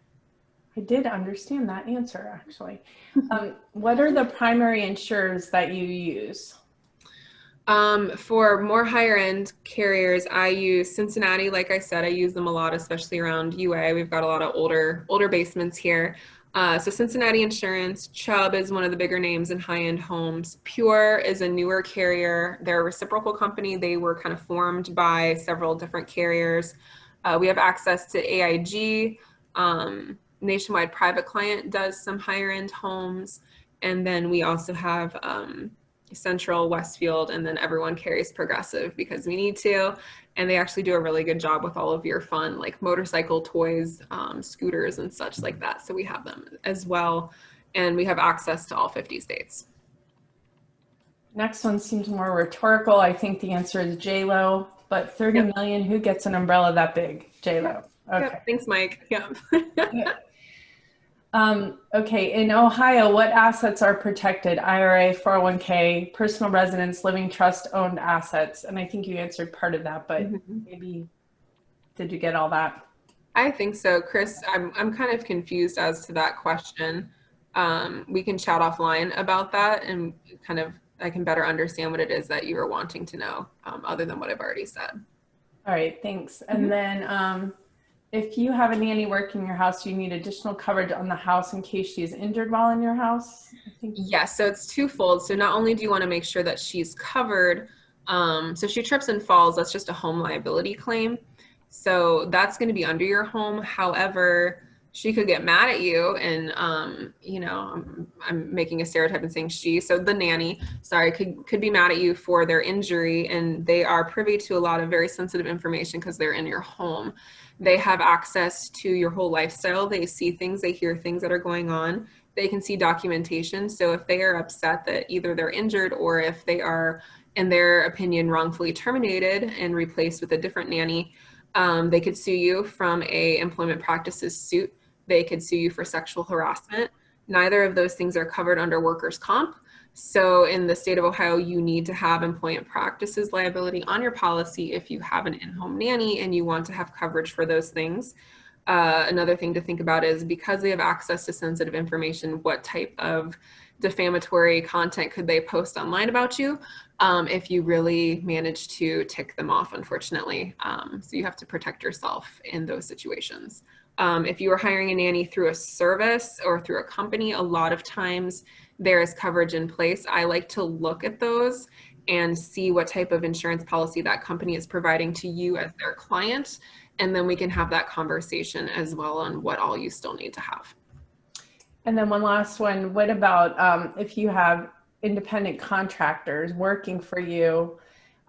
I did understand that answer, actually. What are the primary insurers that you use? For more higher end carriers, I use Cincinnati. Like I said, I use them a lot, especially around UA. We've got a lot of older basements here. So Cincinnati Insurance, Chubb is one of the bigger names in high-end homes. Pure is a newer carrier. They're a reciprocal company. They were kind of formed by several different carriers. We have access to AIG. Nationwide Private Client does some higher-end homes. And then we also have Central, Westfield, and then everyone carries Progressive because we need to. And they actually do a really good job with all of your fun, like motorcycle toys, scooters and such like that. So we have them as well. And we have access to all 50 states. Next one seems more rhetorical. I think the answer is J-Lo, but 30 million, who gets an umbrella that big? J-Lo. Okay. Yep. Thanks, Mike. Yeah. Okay, in Ohio, what assets are protected? IRA, 401k, personal residence, living trust, owned assets. And I think you answered part of that, but maybe, did you get all that? I think so, Chris. I'm kind of confused as to that question. We can chat offline about that and I can better understand what it is that you are wanting to know, other than what I've already said. All right, thanks. And then if you have a nanny working in your house, you need additional coverage on the house in case she is injured while in your house? I think. Yes, so it's twofold. So not only do you want to make sure that she's covered, so she trips and falls, that's just a home liability claim. So that's going to be under your home. However, she could get mad at you and, I'm making a stereotype and saying she, so the nanny, sorry, could be mad at you for their injury, and they are privy to a lot of very sensitive information because they're in your home. They have access to your whole lifestyle. They see things, they hear things that are going on. They can see documentation. So if they are upset that either they're injured or if they are, in their opinion, wrongfully terminated and replaced with a different nanny, they could sue you from a employment practices suit. They could sue you for sexual harassment. Neither of those things are covered under workers' comp. So in the state of Ohio, you need to have employment practices liability on your policy if you have an in-home nanny and you want to have coverage for those things. Another thing to think about is because they have access to sensitive information, what type of defamatory content could they post online about you if you really manage to tick them off, unfortunately. So you have to protect yourself in those situations. If you are hiring a nanny through a service or through a company, a lot of times there is coverage in place. I like to look at those and see what type of insurance policy that company is providing to you as their client. And then we can have that conversation as well on what all you still need to have. And then one last one, what about if you have independent contractors working for you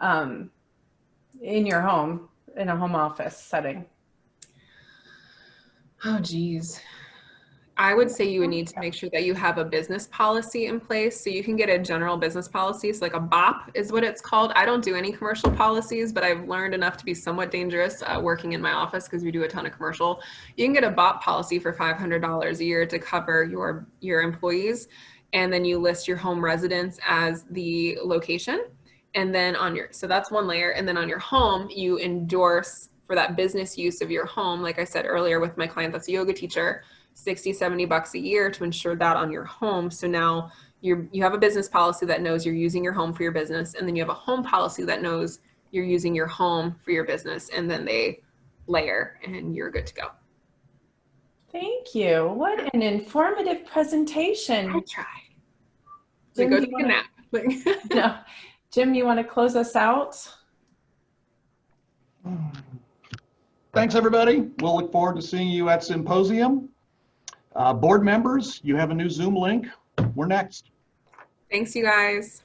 in your home, in a home office setting? Oh, geez. I would say you would need to make sure that you have a business policy in place. So you can get a general business policy. So like a BOP is what it's called. I don't do any commercial policies, but I've learned enough to be somewhat dangerous working in my office because we do a ton of commercial. You can get a BOP policy for $500 a year to cover your employees. And then you list your home residence as the location. And then so that's one layer. And then on your home, you endorse for that business use of your home. Like I said earlier with my client, that's a yoga teacher, $60, $70 a year to insure that on your home. So now you have a business policy that knows you're using your home for your business. And then you have a home policy that knows you're using your home for your business. And then they layer and you're good to go. Thank you. What an informative presentation. I try. So go take a nap. No. Jim, you want to close us out? Thanks, everybody. We'll look forward to seeing you at Symposium. Board members, you have a new Zoom link. We're next. Thanks, you guys.